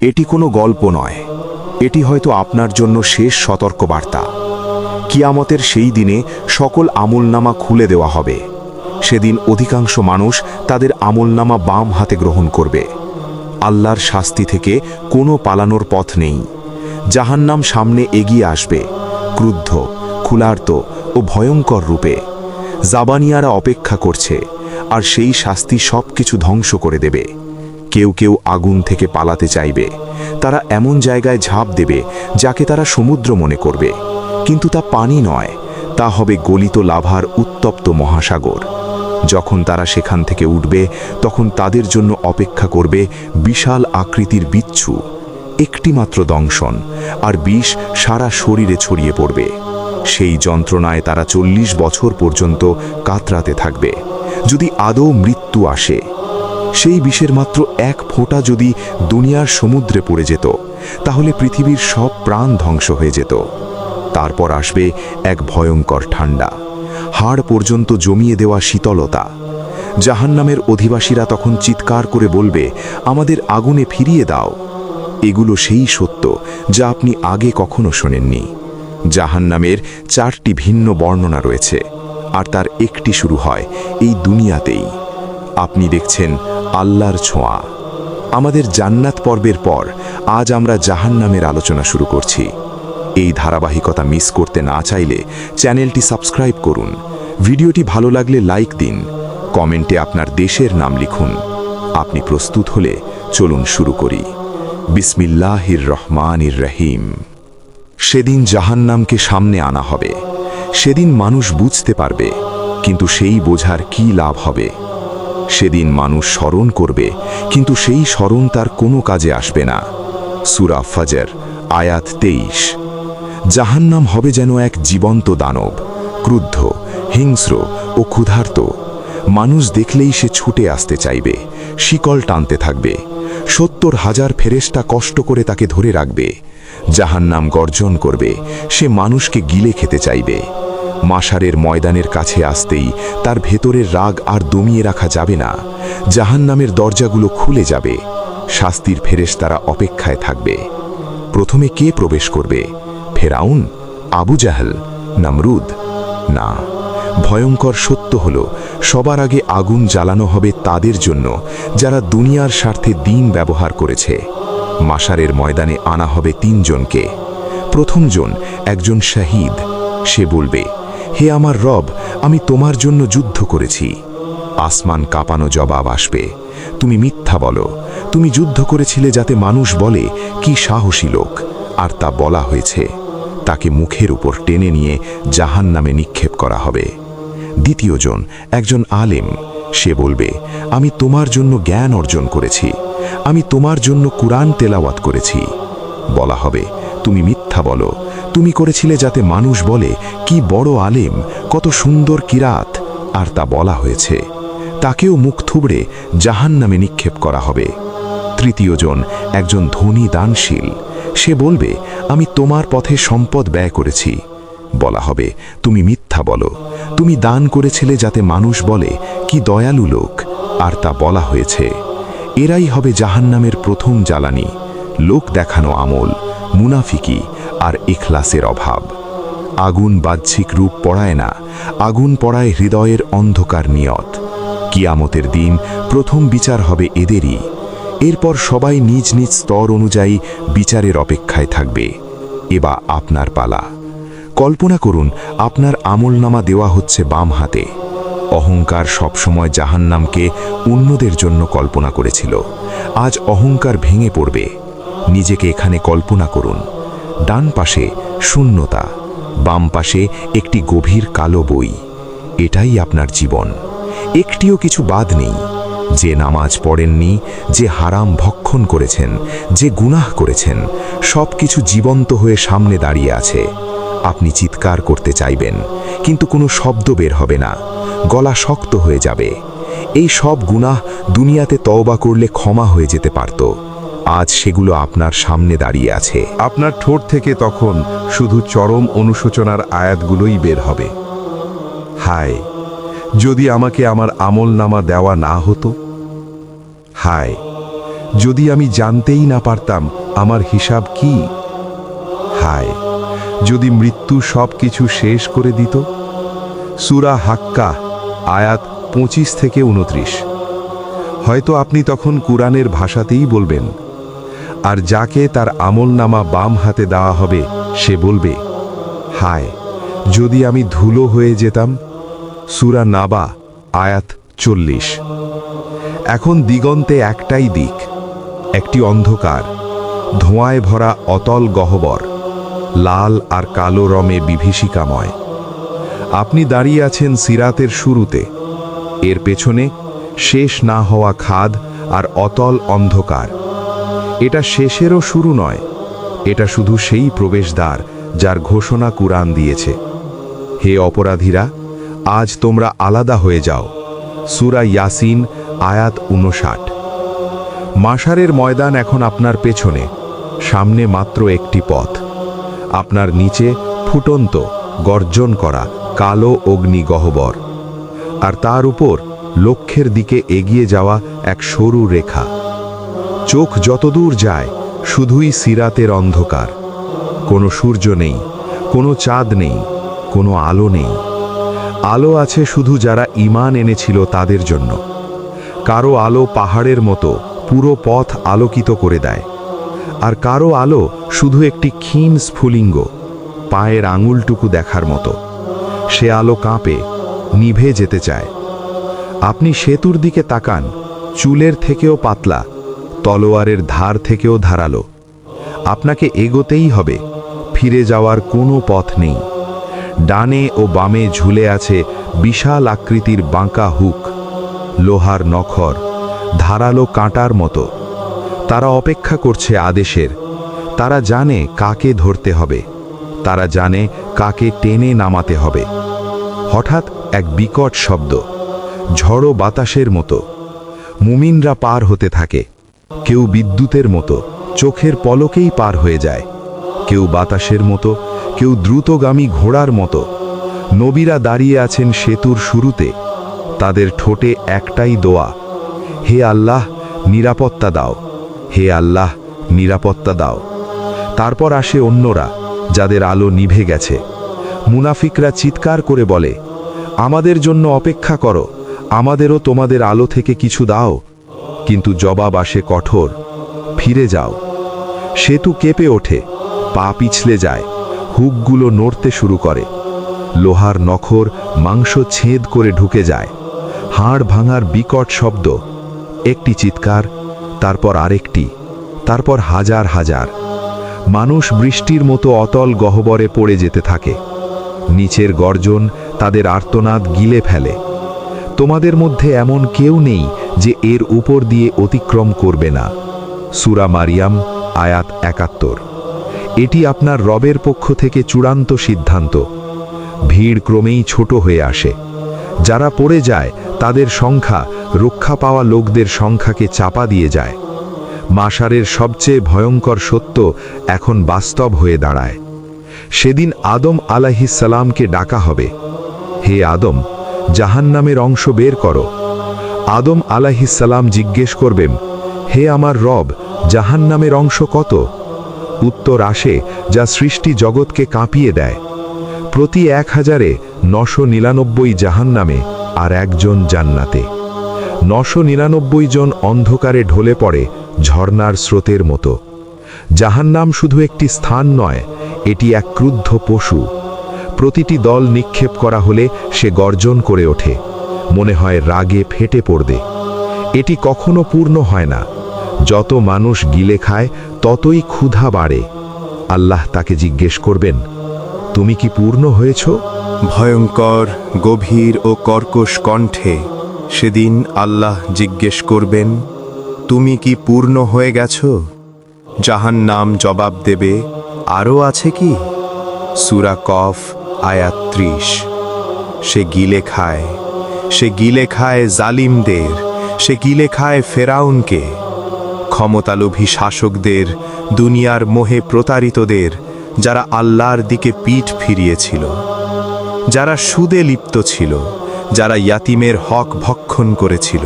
এটি কোনো গল্প নয়, এটি হয়তো আপনার জন্য শেষ সতর্কবার্তা। কিয়ামতের সেই দিনে সকল আমলনামা খুলে দেওয়া হবে। সেদিন অধিকাংশ মানুষ তাদের আমলনামা বাম হাতে গ্রহণ করবে। আল্লাহর শাস্তি থেকে কোনো পালানোর পথ নেই। জাহান্নাম সামনে এগিয়ে আসবে, ক্রুদ্ধ, ক্ষুধার্ত ও ভয়ঙ্কর রূপে। জাবানিয়ারা অপেক্ষা করছে, আর সেই শাস্তি সবকিছু ধ্বংস করে দেবে। কেউ কেউ আগুন থেকে পালাতে চাইবে। তারা এমন জায়গায় ঝাঁপ দেবে যাকে তারা সমুদ্র মনে করবে, কিন্তু তা পানি নয়, তা হবে গলিত লাভার উত্তপ্ত মহাসাগর। যখন তারা সেখান থেকে উঠবে, তখন তাদের জন্য অপেক্ষা করবে বিশাল আকৃতির বিচ্ছু। একটিমাত্র দংশন, আর বিষ সারা শরীরে ছড়িয়ে পড়বে। সেই যন্ত্রণায় তারা 40 বছর পর্যন্ত কাতরাতে থাকবে, যদি আদৌ মৃত্যু আসে। সেই বিষের মাত্র এক ফোঁটা যদি দুনিয়ার সমুদ্রে পড়ে যেত, তাহলে পৃথিবীর সব প্রাণ ধ্বংস হয়ে যেত। তারপর আসবে এক ভয়ঙ্কর ঠান্ডা, হাড় পর্যন্ত জমিয়ে দেওয়া শীতলতা। জাহান্নামের অধিবাসীরা তখন চিৎকার করে বলবে, আমাদের আগুনে ফিরিয়ে দাও। এগুলো সেই সত্য যা আপনি আগে কখনো শোনেননি। জাহান্নামের 4টি ভিন্ন বর্ণনা রয়েছে, আর তার একটি শুরু হয় এই দুনিয়াতেই। আপনি দেখছেন আল্লাহর ছোঁয়া। আমাদের জান্নাত পর্বের পর আজ আমরা জাহান্নামের আলোচনা শুরু করছি। এই ধারাবাহিকতা মিস করতে না চাইলে চ্যানেলটি সাবস্ক্রাইব করুন। ভিডিওটি ভালো লাগলে লাইক দিন, কমেন্টে আপনার দেশের নাম লিখুন। আপনি প্রস্তুত হলে চলুন শুরু করি। বিসমিল্লাহির রহমানির রহিম। সেদিন জাহান্নামকে সামনে আনা হবে। সেদিন মানুষ বুঝতে পারবে, কিন্তু সেই বোঝার কি লাভ হবে? সেদিন মানুষ স্মরণ করবে, কিন্তু সেই স্মরণ তার কোনো কাজে আসবে না। সূরা ফজর, আয়াত 23। জাহান্নাম হবে যেন এক জীবন্ত দানব, ক্রুদ্ধ, হিংস্র ও ক্ষুধার্ত। মানুষ দেখলেই সে ছুটে আসতে চাইবে, শিকল টানতে থাকবে। 70,000 ফেরেশতা কষ্ট করে তাকে ধরে রাখবে। জাহান্নাম গর্জন করবে, সে মানুষকে গিলে খেতে চাইবে। মাশারের ময়দানের কাছে আসতেই তার ভেতরের রাগ আর দমিয়ে রাখা যাবে না। জাহান্নামের দরজাগুলো খুলে যাবে, শাস্তির ফেরেশতারা অপেক্ষায় থাকবে। প্রথমে কে প্রবেশ করবে? ফেরাউন, আবু জাহল, নমরুদ? না, ভয়ঙ্কর সত্য হলো সবার আগে আগুন জ্বালানো হবে তাদের জন্য যারা দুনিয়ার স্বার্থে দিন ব্যবহার করেছে। মাশারের ময়দানে আনা হবে 3 জনকে। প্রথম জন একজন শহীদ। সে বলবে, হে আমার রব, আমি তোমার জন্য যুদ্ধ করেছি। আসমান কাঁপানো জবাব আসবে, তুমি মিথ্যা বলো। তুমি যুদ্ধ করেছিলে যাতে মানুষ বলে কি সাহসী লোক, আর তা বলা হয়েছে। তাকে মুখের উপর টেনে নিয়ে জাহান্নামে নিক্ষেপ করা হবে। দ্বিতীয় জন একজন আলেম। সে বলবে, আমি তোমার জন্য জ্ঞান অর্জন করেছি। আমি তোমার জন্য কুরআন তেলাওয়াত করেছি। বলা হবে, তুমি মিথ্যা বলো। তুমি করেছিলে যাতে মানুষ বলে কি বড় আলেম, কত সুন্দর কিরাত, আর তা বলা হয়েছে। তাকেও মুখ থুবড়ে জাহান্নামে নিক্ষেপ করা হবে। তৃতীয় জন একজন ধনী দানশীল। সে বলবে, আমি তোমার পথে সম্পদ ব্যয় করেছি। বলা হবে, তুমি মিথ্যা বলো। তুমি দান করেছিলে যাতে মানুষ বলে কি দয়ালু লোক, আর তা বলা হয়েছে। এরাই হবে জাহান্নামের প্রথম জ্বালানি, লোক দেখানো আমল, মুনাফিকি আর ইখলাসের অভাব। আগুন বাহ্যিক রূপ পড়ায় না, আগুন পড়ায় হৃদয়ের অন্ধকার নিয়ত। কিয়ামতের দিন প্রথম বিচার হবে এদেরই। এরপর সবাই নিজ নিজ স্তর অনুযায়ী বিচারের অপেক্ষায় থাকবে। এবার আপনার পালা। কল্পনা করুন, আপনার আমলনামা দেওয়া হচ্ছে বাম হাতে। অহংকার সবসময় জাহান্নামকে অন্যদের জন্য কল্পনা করেছিল। আজ অহংকার ভেঙে পড়বে। নিজেকে এখানে কল্পনা করুন। ডান পাশে শূন্যতা, বাম পাশে একটি গভীর কালো বই। এটাই আপনার জীবন। একটিও কিছু বাদ নেই। যে নামাজ পড়েননি, যে হারাম ভক্ষণ করেছেন, যে গুনাহ করেছেন, সব কিছু জীবন্ত হয়ে সামনে দাঁড়িয়ে আছে। আপনি চিৎকার করতে চাইবেন, কিন্তু কোনো শব্দ বের হবে না। গলা শক্ত হয়ে যাবে। এই সব গুনাহ দুনিয়াতে তওবা করলে ক্ষমা হয়ে যেতে পারত। আজ সেগুলো আপনার সামনে দাঁড়িয়ে আছে। আপনার ঠোঁট থেকে তখন শুধু চরম অনুশোচনার আয়াতগুলোই বের হবে। হায়, যদি আমাকে আমার আমলনামা দেওয়া না হতো। হায়, যদি আমি জানতেই না পারতাম আমার হিসাব কি। হায়, যদি মৃত্যু সব কিছু শেষ করে দিত। সূরা হাক্কা, আয়াত 25 থেকে 29। হয়তো আপনি তখন কুরআনের ভাষাতেই বলবেন, আর যাকে তার আমলনামা বাম হাতে দেওয়া হবে সে বলবে, হায়, যদি আমি ধুলো হয়ে যেতাম। সূরা নাবা, আয়াত 40। এখন দিগন্তে একটাই দিক, একটি অন্ধকার, ধোঁয়ায় ভরা অতল গহ্বর, লাল আর কালো রঙে বিভীষিকাময়। আপনি দাঁড়িয়ে আছেন সিরাতের শুরুতে, এর পেছনে শেষ না হওয়া খাদ আর অতল অন্ধকার। এটা শেষেরও শুরু নয়, এটা শুধু সেই প্রবেশদ্বার যার ঘোষণা কুরআন দিয়েছে। হে অপরাধীরা, আজ তোমরা আলাদা হয়ে যাও। সূরা ইয়াসিন, আয়াত 59। মাশারের ময়দান এখন আপনার পেছনে, সামনে মাত্র একটি পথ। আপনার নিচে ফুটন্ত, গর্জন করা কালো অগ্নি গহ্বর, আর তার উপর লক্ষ্যের দিকে এগিয়ে যাওয়া এক সরু রেখা। চোখ যতদূর যায় শুধুই সিরাতের অন্ধকার। কোনো সূর্য নেই, কোনো চাঁদ নেই, কোনো আলো নেই। আলো আছে শুধু যারা ঈমান এনেছিল তাদের জন্য। কারো আলো পাহাড়ের মতো পুরো পথ আলোকিত করে দেয়, আর কারো আলো শুধু একটি ক্ষীণ স্ফুলিঙ্গ, পায়ের আঙুলটুকু দেখার মতো। সে আলো কাঁপে, নিভে যেতে চায়। আপনি সেতুর দিকে তাকান, চুলের থেকেও পাতলা, তলোয়ারের ধার থেকেও ধারালো। আপনাকে এগোতেই হবে, ফিরে যাওয়ার কোনো পথ নেই। ডানে ও বামে ঝুলে আছে বিশাল আকৃতির বাঁকা হুক, লোহার নখর, ধারালো কাঁটার মতো। তারা অপেক্ষা করছে আদেশের। তারা জানে কাকে ধরতে হবে, তারা জানে কাকে টেনে নামাতে হবে। হঠাৎ এক বিকট শব্দ, ঝড়ো বাতাসের মতো। মুমিনরা পার হতে থাকে। কেউ বিদ্যুতের মতো চোখের পলকেই পার হয়ে যায়, কেউ বাতাসের মতো, কেউ দ্রুতগামী ঘোড়ার মতো। নবীরা দাঁড়িয়ে আছেন সেতুর শুরুতে, তাদের ঠোঁটে একটাই দোয়া, হে আল্লাহ নিরাপত্তা দাও, হে আল্লাহ নিরাপত্তা দাও। তারপর আসে অন্যরা, যাদের আলো নিভে গেছে। মুনাফিকরা চিৎকার করে বলে, আমাদের জন্য অপেক্ষা করো, আমাদেরও তোমাদের আলো থেকে কিছু দাও। কিন্তু জবাব আসে কঠোর, ফিরে যাও। সেতু কেঁপে ওঠে, পা পিছলে যায়, হুকগুলো নড়তে শুরু করে। লোহার নখর মাংস ছেদ করে ঢুকে যায়। হাড় ভাঙার বিকট শব্দ, একটি চিৎকার, তারপর আরেকটি, তারপর হাজার হাজার। মানুষ বৃষ্টির মতো অতল গহ্বরে পড়ে যেতে থাকে। নিচের গর্জন তাদের আর্তনাদ গিলে ফেলে। তোমাদের মধ্যে এমন কেউ নেই যে এর উপর দিয়ে অতিক্রম করবে না। সূরা মারিয়াম, আয়াত ৭১। এটি আপনার রবের পক্ষ থেকে চূড়ান্ত সিদ্ধান্ত। ভিড় ক্রমেই ছোট হয়ে আসে। যারা পড়ে যায় তাদের সংখ্যা রক্ষা পাওয়া লোকদের সংখ্যাকে চাপা দিয়ে যায়। মাশারের সবচেয়ে ভয়ঙ্কর সত্য এখন বাস্তব হয়ে দাঁড়ায়। সেদিন আদম আলাইহিসসালামকে ডাকা হবে, হে আদম, জাহান্নামের অংশ বের করো। আদম আলাইহিসসালাম জিজ্ঞেস করবেন, হে আমার রব, জাহান্নামের অংশ কত? উত্তর আসে যা সৃষ্টি জগৎকে কাঁপিয়ে দেয়। প্রতি ১,০০০-এ ৯৯৯ জাহান্নামে আর একজন জান্নাতে। ৯৯৯ জন অন্ধকারে ঢলে পড়ে ঝর্ণার স্রোতের মতো। জাহান্নাম শুধু একটি স্থান নয়, এটি এক ক্রুদ্ধ পশু। প্রতিটি দল নিক্ষেপ করা হলে সে গর্জন করে ওঠে, মনে হয় রাগে ফেটে পড়বে। এটি কখনো পূর্ণ হয় না। যত মানুষ গিলে খায় ততই ক্ষুধা বাড়ে। আল্লাহ তাকে জিজ্ঞেস করবেন, তুমি কি পূর্ণ হয়েছ? ভয়ঙ্কর, গভীর ও কর্কশ কণ্ঠে সেদিন আল্লাহ জিজ্ঞেস করবেন, তুমি কি পূর্ণ হয়ে গেছ? জাহান্নাম জবাব দেবে, আরও আছে কি? সূরা কফ, আয়াত ৩০। সে গিলে খায়, সে গিলে খায় জালিমদের, সে গিলে খায় ফেরাউনকে, ক্ষমতালোভী শাসকদের, দুনিয়ার মোহে প্রতারিতদের, যারা আল্লাহর দিকে পিঠ ফিরিয়েছিল, যারা সুদে লিপ্ত ছিল, যারা ইয়াতিমের হক ভক্ষণ করেছিল।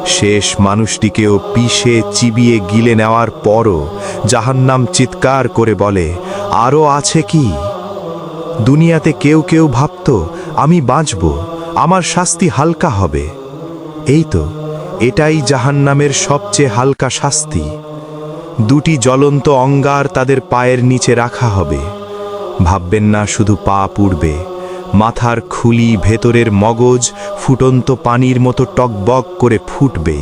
শেষ মানুষটিকেও পিষে চিবিয়ে গিলে নেওয়ার পরও জাহান্নাম চিৎকার করে বলে, আরও আছে কি? দুনিয়াতে কেউ কেউ ভাবত আমি বাঁচব, আমার শাস্তি হালকা হবে। এই তো, এটাই জাহান্নামের সবচেয়ে হালকা শাস্তি। দুটি জ্বলন্ত অঙ্গার তাদের পায়ের নিচে রাখা হবে। ভাববেন না শুধু পা পুড়বে, মাথার খুলি, ভেতরের মগজ ফুটন্ত পানির মতো টকবক করে ফুটবে।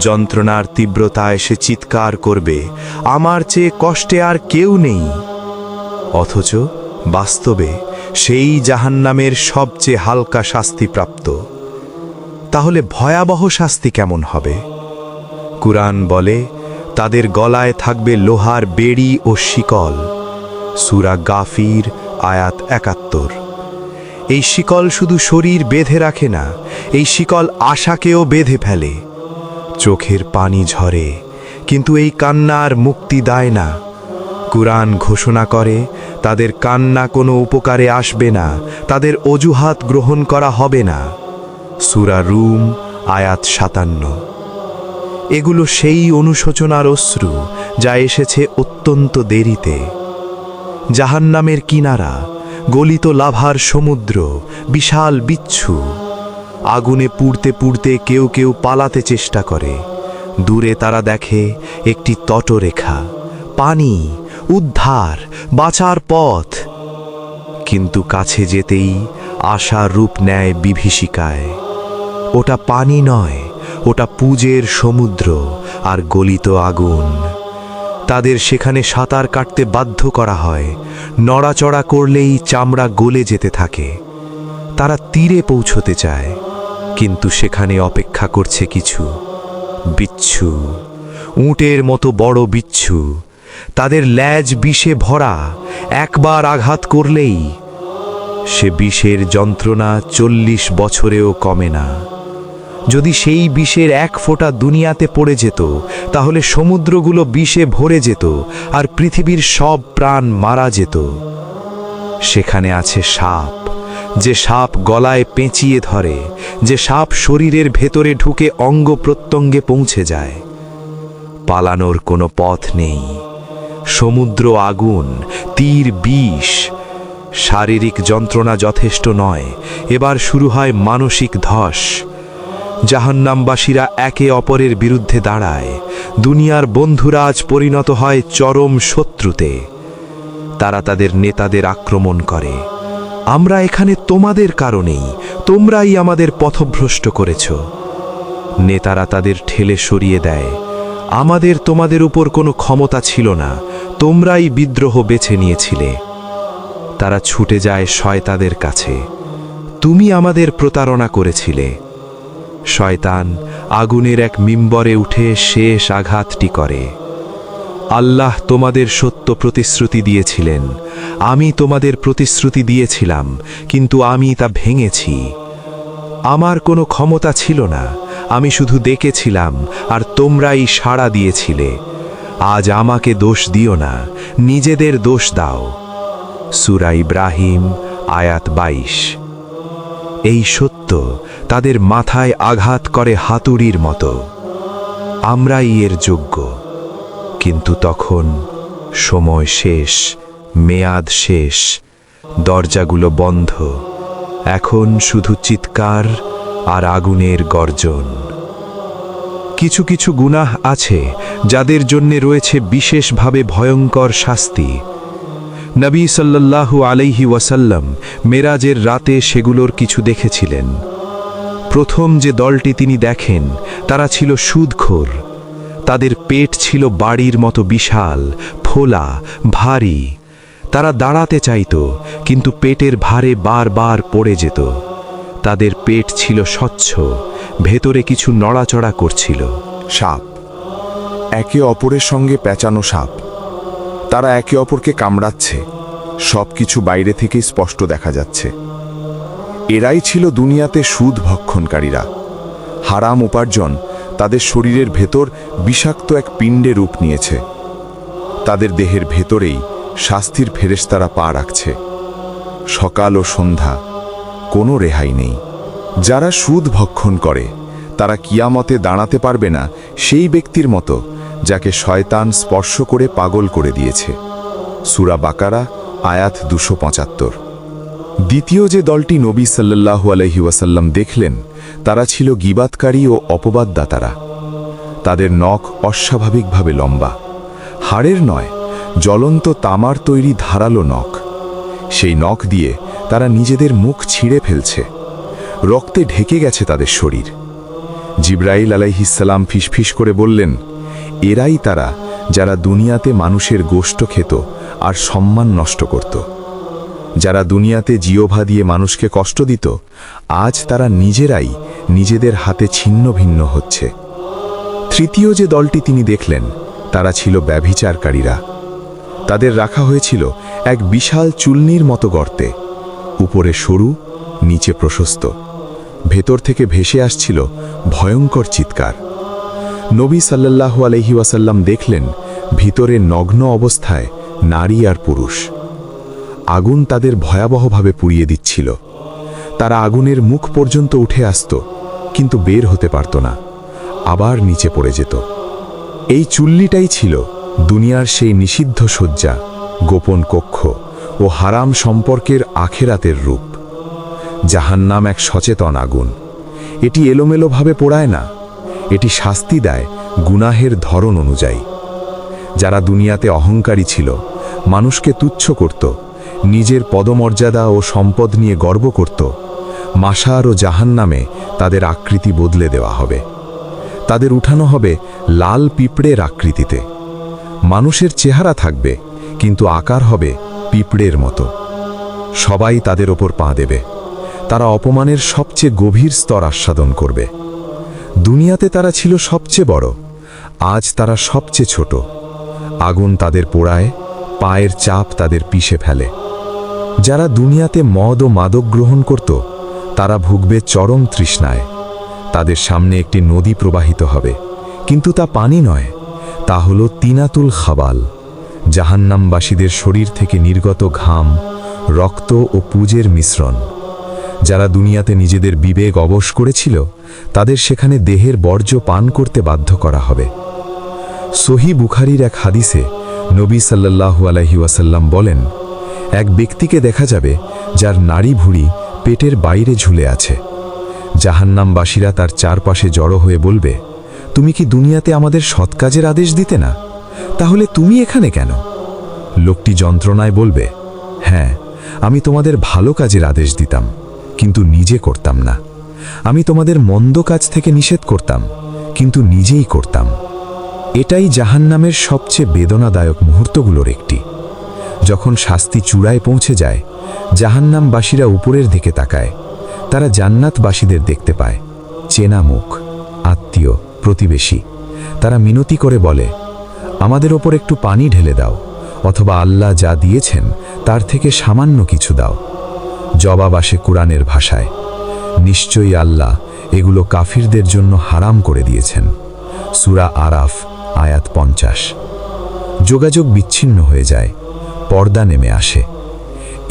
যন্ত্রণার তীব্রতায় সে চিৎকার করবে, আমার চেয়ে কষ্টে আর কেউ নেই। অথচ বাস্তবে সেই জাহান্নামের সবচেয়ে হালকা শাস্তিপ্রাপ্ত। তাহলে ভয়াবহ শাস্তি কেমন হবে? কুরআন বলে, তাদের গলায় থাকবে লোহার বেড়ি ও শিকল। সূরা গাফির আয়াত ৭১। এই শিকল শুধু শরীর বেঁধে রাখে না, এই শিকল আশাকেও বেঁধে ফেলে। চোখের পানি ঝরে, কিন্তু এই কান্না আর মুক্তি দেয় না। কুরআন ঘোষণা করে, তাদের কান্না কোনো উপকারে আসবে না, তাদের অজুহাত গ্রহণ করা হবে না। সূরা রুম আয়াত ৫৭। এগুলো সেই অনুশোচনার অশ্রু যা এসেছে অত্যন্ত দেরিতে। জাহান্নামের কিনারা, গলিত লাভার সমুদ্র, বিশাল বিচ্ছু। আগুনে পুড়তে পুড়তে কেউ কেউ পালাতে চেষ্টা করে। দূরে তারা দেখে একটি তটরেখা, পানি, উদ্ধার, বাঁচার পথ। কিন্তু কাছে যেতেই আশা রূপ নেয় বিভীষিকায়। ওটা পানি নয়, ওটা পুজের সমুদ্র আর গলিত আগুন। তাদের সেখানে সাঁতার কাটতে বাধ্য করা হয়। নড়াচড়া করলেই চামড়া গলে যেতে থাকে। তারা তীরে পৌঁছতে চায়, কিন্তু সেখানে অপেক্ষা করছে কিছু বিচ্ছু, উটের মতো বড় বিচ্ছু। তাদের ল্যাজ বিষে ভরা, একবার আঘাত করলেই সে বিষের যন্ত্রণা ৪০ বছরেও কমে না। যদি সেই বিষের এক ফোঁটা দুনিয়াতে পড়ে যেত, তাহলে সমুদ্রগুলো বিষে ভরে যেত আর পৃথিবীর সব প্রাণ মারা যেত। সেখানে আছে সাপ, যে সাপ গলায় পেঁচিয়ে ধরে, যে সাপ শরীরের ভেতরে ঢুকে অঙ্গ প্রত্যঙ্গে পৌঁছে যায়। পালানোর কোনো পথ নেই। সমুদ্র আগুন, তীর বিষ। শারীরিক যন্ত্রণা যথেষ্ট নয়, এবার শুরু হয় মানসিক ধস। জাহান্নামবাসীরা একে অপরের বিরুদ্ধে দাঁড়ায়। দুনিয়ার বন্ধুরা আজ পরিণত হয় চরম শত্রুতে। তারা তাদের নেতাদের আক্রমণ করে, আমরা এখানে তোমাদের কারণেই, তোমরাই আমাদের পথভ্রষ্ট করেছ। নেতারা তাদের ঠেলে সরিয়ে দেয়, আমাদের তোমাদের উপর কোনো ক্ষমতা ছিল না, তোমরাই বিদ্রোহ বেছে নিয়েছিলে। তারা ছুটে যায় শয়তানের কাছে, তুমি আমাদের প্রতারণা করেছিলে। শয়তান আগুনের এক মিম্বরে উঠে শেষ আঘাতটি করে। আল্লাহ তোমাদের সত্য প্রতিশ্রুতি দিয়েছিলেন, আমি তোমাদের প্রতিশ্রুতি দিয়েছিলাম, কিন্তু আমি তা ভেঙেছি। আমার কোনো ক্ষমতা ছিল না, আমি শুধু দেখেছিলাম আর তোমরাই সাড়া দিয়েছিলে। আজ আমাকে দোষ দিও না, নিজেদের দোষ দাও। সূরা ইব্রাহিম আয়াত ২২। এই সত্য তাদের মাথায় আঘাত করে হাতুড়ির মতো। আমরাই এর যোগ্য। কিন্তু তখন সময় শেষ, মেয়াদ শেষ, দরজাগুলো বন্ধ। এখন শুধু চিৎকার আর আগুনের গর্জন। কিছু কিছু গুনাহ আছে যাদের জন্য রয়েছে বিশেষভাবে ভয়ঙ্কর শাস্তি। নবী সাল্লাল্লাহু আলাইহি ওয়াসাল্লাম মেরাজের রাতে সেগুলোর কিছু দেখেছিলেন। প্রথম যে দলটি তিনি দেখেন, তারা ছিল সুদখোর। তাদের পেট ছিল বাড়ির মতো বিশাল, ফোলা, ভারী। তারা দাঁড়াতে চাইত, কিন্তু পেটের ভারে বারবার পড়ে যেত। তাদের পেট ছিল স্বচ্ছ, ভেতরে কিছু নড়াচড়া করছিল। সাপ, একে অপরের সঙ্গে পেঁচানো সাপ। তারা একে অপরকে কামড়াচ্ছে, সবকিছু বাইরে থেকেই স্পষ্ট দেখা যাচ্ছে। এরাই ছিল দুনিয়াতে সুদ ভক্ষণকারীরা। হারাম উপার্জন তাদের শরীরের ভেতর বিষাক্ত এক পিণ্ডে রূপ নিয়েছে। তাদের দেহের ভেতরেই শাস্তির ফেরেশতারা পা রাখছে। সকাল ও সন্ধ্যা, কোনো রেহাই নেই। যারা সুদ ভক্ষণ করে তারা কিয়ামতে দাঁড়াতে পারবে না সেই ব্যক্তির মতো যাকে শয়তান স্পর্শ করে পাগল করে দিয়েছে। সূরা বাকারা আয়াত 275। দ্বিতীয় যে দলটি নবী সাল্লাল্লাহু আলাইহি ওয়াসাল্লাম দেখলেন তারা ছিল গীবাতকারী ও অপবাদদাতারা। তাদের নখ অস্বাভাবিকভাবে লম্বা, হাড়ের নয়, জ্বলন্ত তামার তৈরি ধারালো নখ। সেই নখ দিয়ে তারা নিজেদের মুখ ছিঁড়ে ফেলছে, রক্তে ঢেকে গেছে তাদের শরীর। জিবরাইল আলাইহিসসালাম ফিসফিস করে বললেন, এরাই তারা যারা দুনিয়াতে মানুষের গোশত খেত আর সম্মান নষ্ট করত। যারা দুনিয়াতে জিহ্বা দিয়ে মানুষকে কষ্ট দিত, আজ তারা নিজেরাই নিজেদের হাতে ছিন্ন ভিন্ন হচ্ছে। তৃতীয় যে দলটি তিনি দেখলেন তারা ছিল ব্যভিচারকারীরা। তাদের রাখা হয়েছিল এক বিশাল চুল্নির মতো গর্তে, উপরে সরু, নিচে প্রশস্ত। ভেতর থেকে ভেসে আসছিল ভয়ঙ্কর চিৎকার। নবী সাল্লাল্লাহু আলাইহি ওয়াসাল্লাম দেখলেন ভিতরে নগ্ন অবস্থায় নারী আর পুরুষ। আগুন তাদের ভয়াবহভাবে পুড়িয়ে দিচ্ছিল। তারা আগুনের মুখ পর্যন্ত উঠে আসত, কিন্তু বের হতে পারত না, আবার নিচে পড়ে যেত। এই চুল্লিটাই ছিল দুনিয়ার সেই নিষিদ্ধ শয্যা, গোপন কক্ষ ও হারাম সম্পর্কের আখেরাতের রূপ। জাহান্নাম এক সচেতন আগুন। এটি এলোমেলোভাবে পোড়ায় না, এটি শাস্তি দেয় গুনাহের ধরন অনুযায়ী। যারা দুনিয়াতে অহংকারী ছিল, মানুষকে তুচ্ছ করত, নিজের পদমর্যাদা ও সম্পদ নিয়ে গর্ব করত, মাশার ও জাহান্নামে তাদের আকৃতি বদলে দেওয়া হবে। তাদের উঠানো হবে লাল পিঁপড়ের আকৃতিতে। মানুষের চেহারা থাকবে, কিন্তু আকার হবে পিঁপড়ের মতো। সবাই তাদের ওপর পা দেবে। তারা অপমানের সবচেয়ে গভীর স্তর আস্বাদন করবে। দুনিয়াতে তারা ছিল সবচেয়ে বড়, আজ তারা সবচেয়ে ছোট। আগুন তাদের পোড়ায়, পায়ের চাপ তাদের পিষে ফেলে। যারা দুনিয়াতে মদ ও মাদক গ্রহণ করত, তারা ভুগবে চরম তৃষ্ণায়। তাদের সামনে একটি নদী প্রবাহিত হবে, কিন্তু তা পানি নয়, তা হল তিনাতুল খাবাল, জাহান্নামবাসীদের শরীর থেকে নির্গত ঘাম, রক্ত ও পুজের মিশ্রণ। যারা দুনিয়াতে নিজেদের বিবেক অবশ করেছিল, তাদের সেখানে দেহের বর্জ্য পান করতে বাধ্য করা হবে। সহিহ বুখারীর এক হাদিসে নবী সাল্লাল্লাহু আলাইহি ওয়াসাল্লাম বলেন, এক ব্যক্তিকে দেখা যাবে যার নাড়ি ভুঁড়ি পেটের বাইরে ঝুলে আছে। জাহান্নামবাসীরা তার চারপাশে জড়ো হয়ে বলবে, তুমি কি দুনিয়াতে আমাদের সৎ কাজের আদেশ দিতে না? তাহলে তুমি এখানে কেন? লোকটি যন্ত্রণায় বলবে, হ্যাঁ, আমি তোমাদের ভালো কাজের আদেশ দিতাম, কিন্তু নিজে করতাম না। আমি তোমাদের মন্দ কাজ থেকে নিষেধ করতাম, কিন্তু নিজেই করতাম। এটাই জাহান্নামের সবচেয়ে বেদনাদায়ক মুহূর্তগুলোর একটি। যখন শাস্তি চূড়ায় পৌঁছে যায়, জাহান্নামবাসীরা উপরের দিকে তাকায়। তারা জান্নাতবাসীদের দেখতে পায়, চেনা মুখ, আত্মীয়, প্রতিবেশী। তারা মিনতি করে বলে, আমাদের ওপর একটু পানি ঢেলে দাও, অথবা আল্লাহ যা দিয়েছেন তার থেকে সামান্য কিছু দাও। জবাব আসে কুরআনের ভাষায়, নিশ্চয়ই আল্লাহ এগুলো কাফিরদের জন্য হারাম করে দিয়েছেন। সূরা আরাফ আয়াত 50। যোগাযোগ বিচ্ছিন্ন হয়ে যায়, পর্দা নেমে আসে।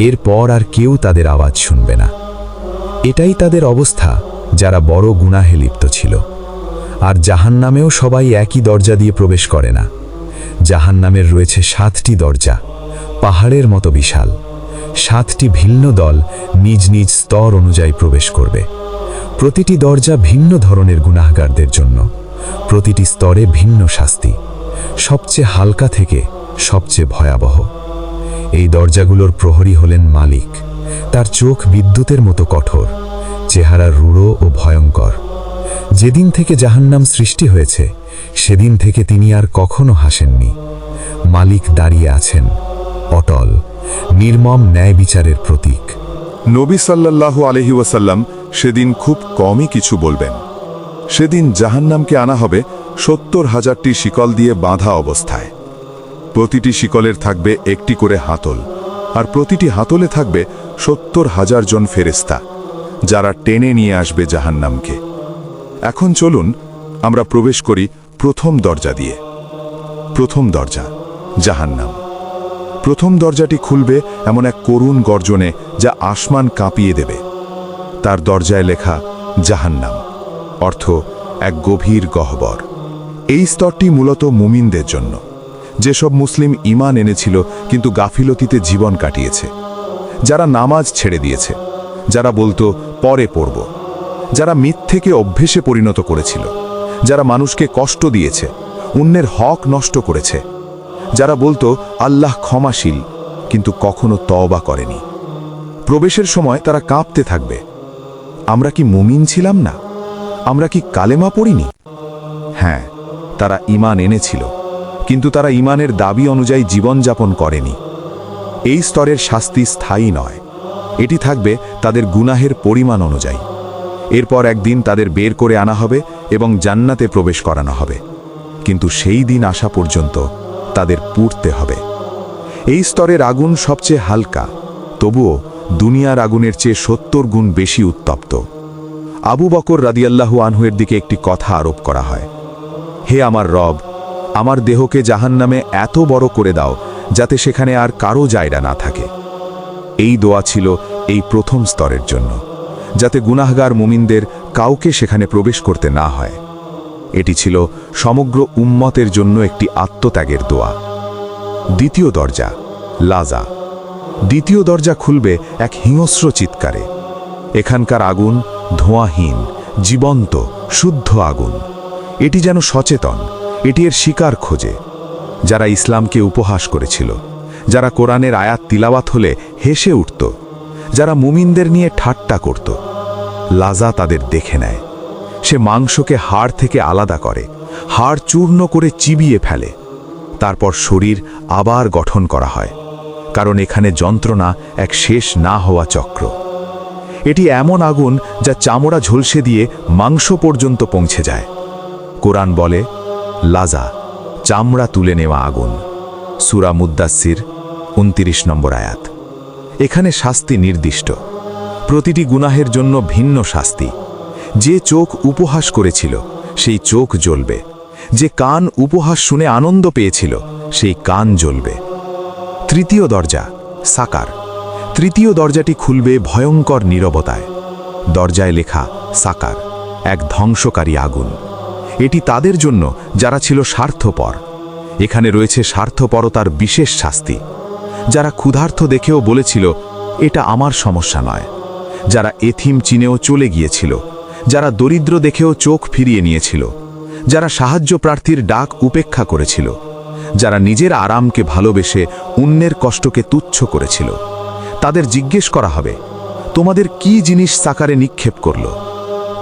এরপর আর কেউ তাদের আওয়াজ শুনবে না। এটাই তাদের অবস্থা যারা বড় গুনাহে লিপ্ত ছিল। আর জাহান্নামেও সবাই একই দরজা দিয়ে প্রবেশ করে না। জাহান্নামের রয়েছে 7টি দরজা, পাহাড়ের মতো বিশাল। 7টি ভিন্ন দল নিজ নিজ স্তর অনুযায়ী প্রবেশ করবে। প্রতিটি দরজা ভিন্ন ধরনের গুনাহগারদের জন্য, প্রতিটি স্তরে ভিন্ন শাস্তি, সবচেয়ে হালকা থেকে সবচেয়ে ভয়াবহ। এই দরজাগুলোর প্রহরী হলেন মালিক। তার চোখ বিদ্যুতের মতো কঠোর, চেহারা রূঢ় ও ভয়ঙ্কর। যেদিন থেকে জাহান্নাম সৃষ্টি হয়েছে, সেদিন থেকে তিনি আর কখনো হাসেননি। মালিক দাঁড়িয়ে আছেন, অটল, নির্মম ন্যায় বিচারের প্রতীক। নবী সাল্লাল্লাহু আলাইহি ওয়াসাল্লাম সেদিন খুব কমই কিছু বলবেন। সেদিন জাহান্নামকে আনা হবে 70,000টি শিকল দিয়ে বাঁধা অবস্থায়। প্রতিটি শিকলের থাকবে একটি করে হাতল, আর প্রতিটি হাতলে থাকবে 70,000 জন ফেরেশতা, যারা টেনে নিয়ে আসবে জাহান্নামকে। এখন চলুন আমরা প্রবেশ করি প্রথম দরজা দিয়ে। প্রথম দরজা, জাহান্নাম। প্রথম দরজাটি খুলবে এমন এক করুণ গর্জনে যা আসমান কাঁপিয়ে দেবে। তার দরজায় লেখা জাহান্নাম, অর্থ এক গভীর গহ্বর। এই স্তরটি মূলত মুমিনদের জন্য, যেসব মুসলিম ঈমান এনেছিল কিন্তু গাফিলতিতে জীবন কাটিয়েছে, যারা নামাজ ছেড়ে দিয়েছে, যারা বলতো পরে পড়ব, যারা মিথ্যেকে অভ্যেসে পরিণত করেছিল, যারা মানুষকে কষ্ট দিয়েছে, অন্যের হক নষ্ট করেছে, যারা বলতো আল্লাহ ক্ষমাশীল কিন্তু কখনো তওবা করেনি। প্রবেশের সময় তারা কাঁপতে থাকবে, আমরা কি মুমিন ছিলাম না? আমরা কি কালেমা পড়িনি? হ্যাঁ, তারা ঈমান এনেছিল, কিন্তু তারা ঈমানের দাবি অনুযায়ী জীবনযাপন করেনি। এই স্তরের শাস্তি স্থায়ী নয়, এটি থাকবে তাদের গুনাহের পরিমাণ অনুযায়ী। এরপর একদিন তাদের বের করে আনা হবে এবং জান্নাতে প্রবেশ করানো হবে, কিন্তু সেই দিন আসা পর্যন্ত তাদের পুড়তে হবে। এই স্তরের আগুন সবচেয়ে হালকা, তবুও দুনিয়ার আগুনের চেয়ে 70 গুণ বেশি উত্তপ্ত। আবু বকর রাদিয়াল্লাহু আনহুয়ের দিকে একটি কথা আরোপ করা হয়, হে আমার রব, আমার দেহকে জাহান্নামে এত বড় করে দাও যাতে সেখানে আর কারো জায়গা না থাকে। এই দোয়া ছিল এই প্রথম স্তরের জন্য, যাতে গুনাহগার মুমিনদের কাউকে সেখানে প্রবেশ করতে না হয়। এটি ছিল সমগ্র উম্মতের জন্য একটি আত্মত্যাগের দোয়া। দ্বিতীয় দরজা, লাজা। দ্বিতীয় দরজা খুলবে এক হিংস্র চিৎকারে। এখানকার আগুন ধোঁয়াহীন, জীবন্ত, শুদ্ধ আগুন। এটি যেন সচেতন, এটি এর শিকার খোঁজে। যারা ইসলামকে উপহাস করেছিল, যারা কোরআনের আয়াত তিলাওয়াত হলে হেসে উঠত, যারা মুমিনদের নিয়ে ঠাট্টা করত, লাজা তাদের দেখে নেয়। সে মাংসকে হাড় থেকে আলাদা করে, হাড় চূর্ণ করে চিবিয়ে ফেলে। তারপর শরীর আবার গঠন করা হয়, কারণ এখানে যন্ত্রণা এক শেষ না হওয়া চক্র। এটি এমন আগুন যা চামড়া ঝলসে দিয়ে মাংস পর্যন্ত পৌঁছে যায়। কোরআন বলে, লাজা, চামড়া তুলে নেওয়া আগুন। সূরা মুদ্দাসসির 29 নম্বর আয়াত। এখানে শাস্তি নির্দিষ্ট, প্রতিটি গুনাহের জন্য ভিন্ন শাস্তি। যে চোখ উপহাস করেছিল সেই চোখ জ্বলবে, যে কান উপহাস শুনে আনন্দ পেয়েছিল সেই কান জ্বলবে। তৃতীয় দরজা, সাকার। তৃতীয় দরজাটি খুলবে ভয়ঙ্কর নীরবতায়। দরজায় লেখা সাকার, এক ধ্বংসকারী আগুন। এটি তাদের জন্য যারা ছিল স্বার্থপর। এখানে রয়েছে স্বার্থপরতার বিশেষ শাস্তি। যারা ক্ষুধার্ত দেখেও বলেছিল এটা আমার সমস্যা নয়, যারা এথিম চিনেও চলে গিয়েছিল, যারা দরিদ্র দেখেও চোখ ফিরিয়ে নিয়েছিল, যারা সাহায্য প্রার্থীর ডাক উপেক্ষা করেছিল, যারা নিজের আরামকে ভালোবেসে অন্যের কষ্টকে তুচ্ছ করেছিল। তাদের জিজ্ঞেস করা হবে, তোমাদের কি জিনিস সাকারে নিক্ষেপ করল?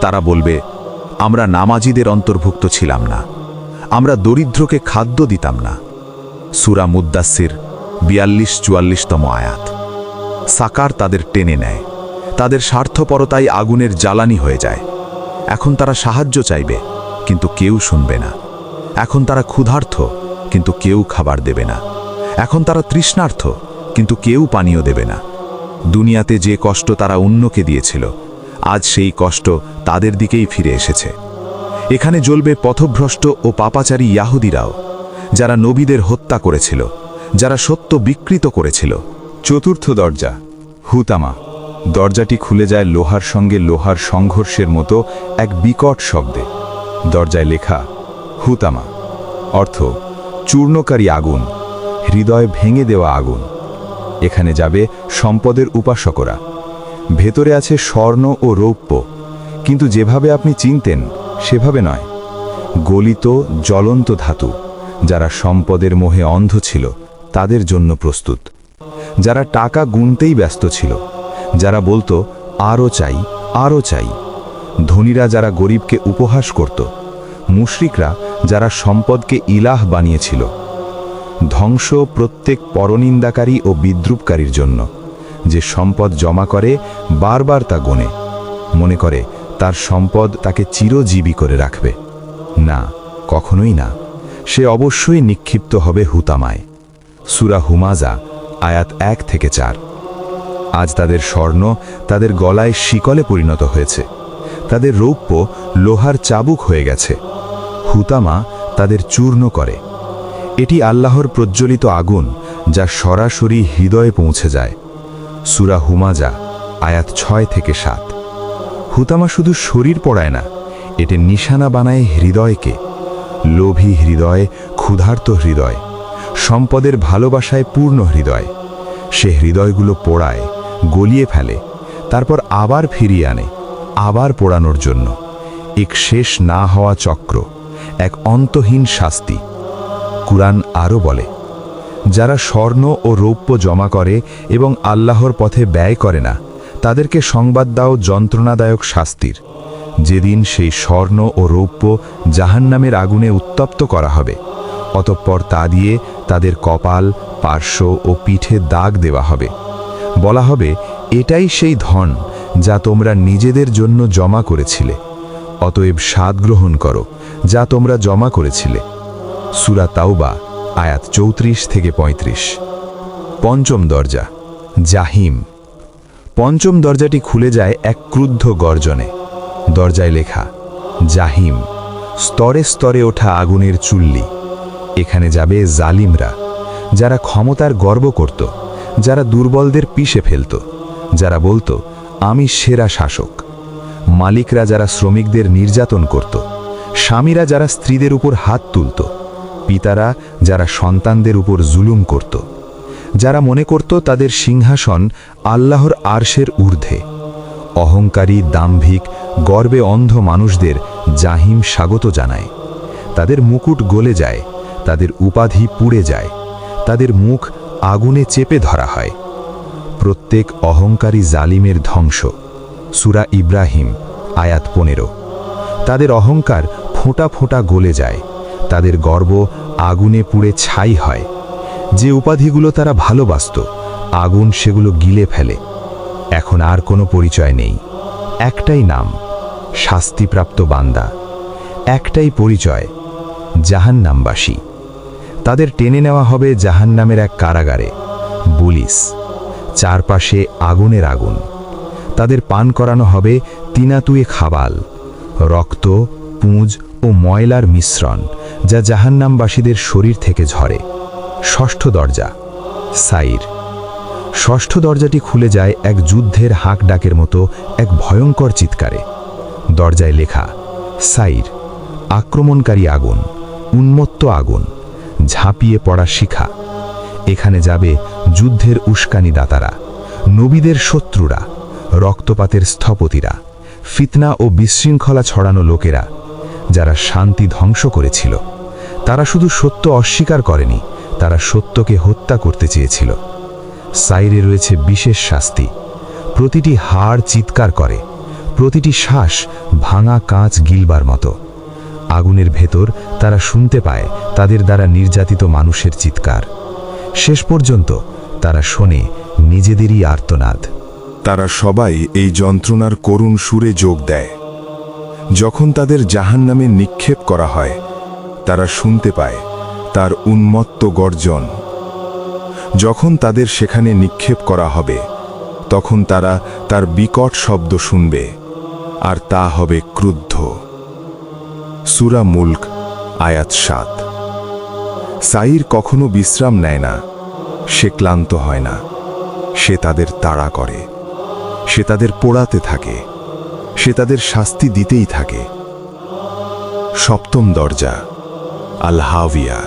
তারা বলবে, আমরা নামাজীদের অন্তর্ভুক্ত ছিলাম না, আমরা দরিদ্রকে খাদ্য দিতাম না। সূরা মুদ্দাসসির 42-44তম আয়াত। সাকার তাদের টেনে নেয়, তাদের স্বার্থপরতাই আগুনের জ্বালানি হয়ে যায়। এখন তারা সাহায্য চাইবে, কিন্তু কেউ শুনবে না। এখন তারা ক্ষুধার্ত, কিন্তু কেউ খাবার দেবে না। এখন তারা তৃষ্ণার্ত, কিন্তু কেউ পানীয় দেবে না। দুনিয়াতে যে কষ্ট তারা অন্যকে দিয়েছিল, আজ সেই কষ্ট তাদের দিকেই ফিরে এসেছে। এখানে জ্বলবে পথভ্রষ্ট ও পাপাচারী ইয়াহুদিরাও, যারা নবীদের হত্যা করেছিল, যারা সত্য বিকৃত করেছিল। চতুর্থ দরজা, হুতামা। দরজাটি খুলে যায় লোহার সঙ্গে লোহার সংঘর্ষের মতো এক বিকট শব্দে। দরজায় লেখা হুতামা, অর্থ চূর্ণকারী আগুন, হৃদয় ভেঙে দেওয়া আগুন। এখানে যাবে সম্পদের উপাসকরা। ভেতরে আছে স্বর্ণ ও রৌপ্য, কিন্তু যেভাবে আপনি চিনতেন সেভাবে নয়। গলিত জ্বলন্ত ধাতু। যারা সম্পদের মোহে অন্ধ ছিল তাদের জন্য প্রস্তুত। যারা টাকা গুনতেই ব্যস্ত ছিল, যারা বলতো আরও চাই, আরও চাই। ধনীরা যারা গরিবকে উপহাস করত, মুশরিকরা যারা সম্পদকে ইলাহ বানিয়েছিল। ধ্বংস প্রত্যেক পরনিন্দাকারী ও বিদ্রুপকারীর জন্য, যে সম্পদ জমা করে বারবার তা গোনে, মনে করে তার সম্পদ তাকে চিরজীবী করে রাখবে। না, কখনোই না। সে অবশ্যই নিক্ষিপ্ত হবে হুতামায়। সূরা হুমাজা আয়াত 1-4। আজ তাদের স্বর্ণ তাদের গলায় শিকলে পরিণত হয়েছে, তাদের রৌপ্য লোহার চাবুক হয়ে গেছে। হুতামা তাদের চূর্ণ করে। এটি আল্লাহর প্রজ্বলিত আগুন, যা সরাসরি হৃদয়ে পৌঁছে যায়। সূরা হুমাজা আয়াত 6-7। হুতামা শুধু শরীর পোড়ায় না, এটি নিশানা বানায় হৃদয়কে, লোভী হৃদয়, ক্ষুধার্ত হৃদয়, সম্পদের ভালোবাসায় পূর্ণ হৃদয়। সে হৃদয়গুলো পোড়ায়, গলিয়ে ফেলে, তারপর আবার ফিরিয়ে আনে, আবার পোড়ানোর জন্য। এক শেষ না হওয়া চক্র, এক অন্তহীন শাস্তি। কুরআন আরও বলে, যারা স্বর্ণ ও রৌপ্য জমা করে এবং আল্লাহর পথে ব্যয় করে না, তাদেরকে সংবাদ দাও যন্ত্রণাদায়ক শাস্তির, যেদিন সেই স্বর্ণ ও রৌপ্য জাহান্নামের আগুনে উত্তপ্ত করা হবে। অতঃপর তা দিয়ে তাদের কপাল, পার্শ্ব ও পিঠে দাগ দেওয়া হবে। বলা হবে, এটাই সেই ধন যা তোমরা নিজেদের জন্য জমা করেছিলে, অতএব স্বাদ গ্রহণ করো যা তোমরা জমা করেছিলে। সূরা তাওবা আয়াত 34 থেকে 35। পঞ্চম দরজা, জাহিম। পঞ্চম দরজাটি খুলে যায় এক ক্রুদ্ধ গর্জনে। দরজায় লেখা, জাহিম, স্তরে স্তরে ওঠা আগুনের চুল্লি। এখানে যাবে জালিমরা, যারা ক্ষমতার গর্ব করত, যারা দুর্বলদের পিষে ফেলত, যারা বলতো আমি সেরা শাসক। মালিকরা যারা শ্রমিকদের নির্যাতন করত, স্বামীরা যারা স্ত্রীদের উপর হাত তুলত, পিতারা যারা সন্তানদের উপর জুলুম করত, যারা মনে করত তাদের সিংহাসন আল্লাহর আরশের ঊর্ধ্বে। অহংকারী, দাম্ভিক, গর্বে অন্ধ মানুষদের জাহিম স্বাগত জানায়। তাদের মুকুট গলে যায়, তাদের উপাধি পুড়ে যায়, তাদের মুখ আগুনে চেপে ধরা হয়। প্রত্যেক অহংকারী জালিমের ধ্বংস। সূরা ইব্রাহিম আয়াত 15। তাদের অহংকার ফোঁটা ফোঁটা গলে যায়, তাদের গর্ব আগুনে পুড়ে ছাই হয়। যে উপাধিগুলো তারা ভালোবাসত, আগুন সেগুলো গিলে ফেলে। এখন আর কোনো পরিচয় নেই, একটাই নাম, শাস্তিপ্রাপ্ত বান্দা। একটাই পরিচয়, জাহান্নামবাসী। তাদের টেনে নেওয়া হবে জাহান্নামের এক কারাগারে, বুলিস। চারপাশে আগুনের আগুন। তাদের পান করানো হবে তিনাতুয়ে খাবাল, রক্ত, পুঁজ ও ময়লার মিশ্রণ, যা জাহান্নামবাসীদের শরীর থেকে ঝরে। ষষ্ঠ দরজা, সাইর। ষষ্ঠ দরজাটি খুলে যায় এক যুদ্ধের হাঁক ডাকের মতো এক ভয়ঙ্কর চিৎকারে। দরজায় লেখা, সাইর, আক্রমণকারী আগুন, উন্মত্ত আগুন, ঝাঁপিয়ে পড়া শিখা। এখানে যাবে যুদ্ধের উস্কানিদাতারা, নবীদের শত্রুরা, রক্তপাতের স্থপতিরা, ফিতনা ও বিশৃঙ্খলা ছড়ানো লোকেরা, যারা শান্তি ধ্বংস করেছিল। তারা শুধু সত্য অস্বীকার করেনি, তারা সত্যকে হত্যা করতে চেয়েছিল। সাইরে রয়েছে বিশেষ শাস্তি। প্রতিটি হাড় চিৎকার করে, প্রতিটি শ্বাস ভাঙা কাঁচ গিলবার মতো। আগুনের ভেতর তারা শুনতে পায় তাদের দ্বারা নির্যাতিত মানুষের চিৎকার। শেষ পর্যন্ত তারা শোনে নিজেদেরই আর্তনাদ। তারা সবাই এই যন্ত্রণার করুণ সুরে যোগ দেয়। যখন তাদের জাহান্নামে নিক্ষেপ করা হয়, তারা শুনতে পায় তার উন্মত্ত গর্জন। যখন তাদের সেখানে নিক্ষেপ করা হবে, তখন তারা তার বিকট শব্দ শুনবে, আর তা হবে ক্রুদ্ধ। সূরা মুলক আয়াত 7। সাইর কখনো বিশ্রাম নেয় না, সে ক্লান্ত হয় না, সে তাদের তাড়া করে, সে তাদের পোড়াতে থাকে, সে তাদের শাস্তি দিতেই থাকে। সপ্তম দরজা, আল হাভিয়া।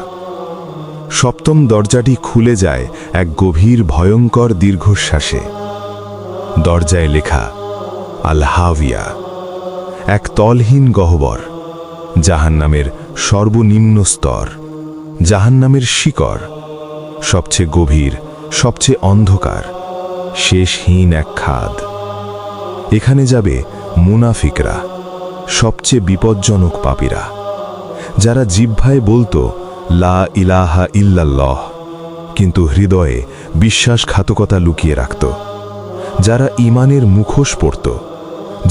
সপ্তম দরজাটি খুলে যায় এক গভীর ভয়ঙ্কর দীর্ঘশ্বাসে। দরজায় লেখা, আল হাভিয়া, এক তলহীন গহ্বর, জাহান্নামের সর্বনিম্ন স্তর, জাহান্নামের শিকড়, সবচেয়ে গভীর, সবচেয়ে অন্ধকার, শেষহীন এক খাদ। এখানে যাবে মুনাফিকরা, সবচেয়ে বিপজ্জনক পাপীরা, যারা জিহ্বায় বলতো লা ইলাহা ইল্লাল্লাহ, কিন্তু হৃদয়ে বিশ্বাসঘাতকতা লুকিয়ে রাখত, যারা ঈমানের মুখোশ পরত,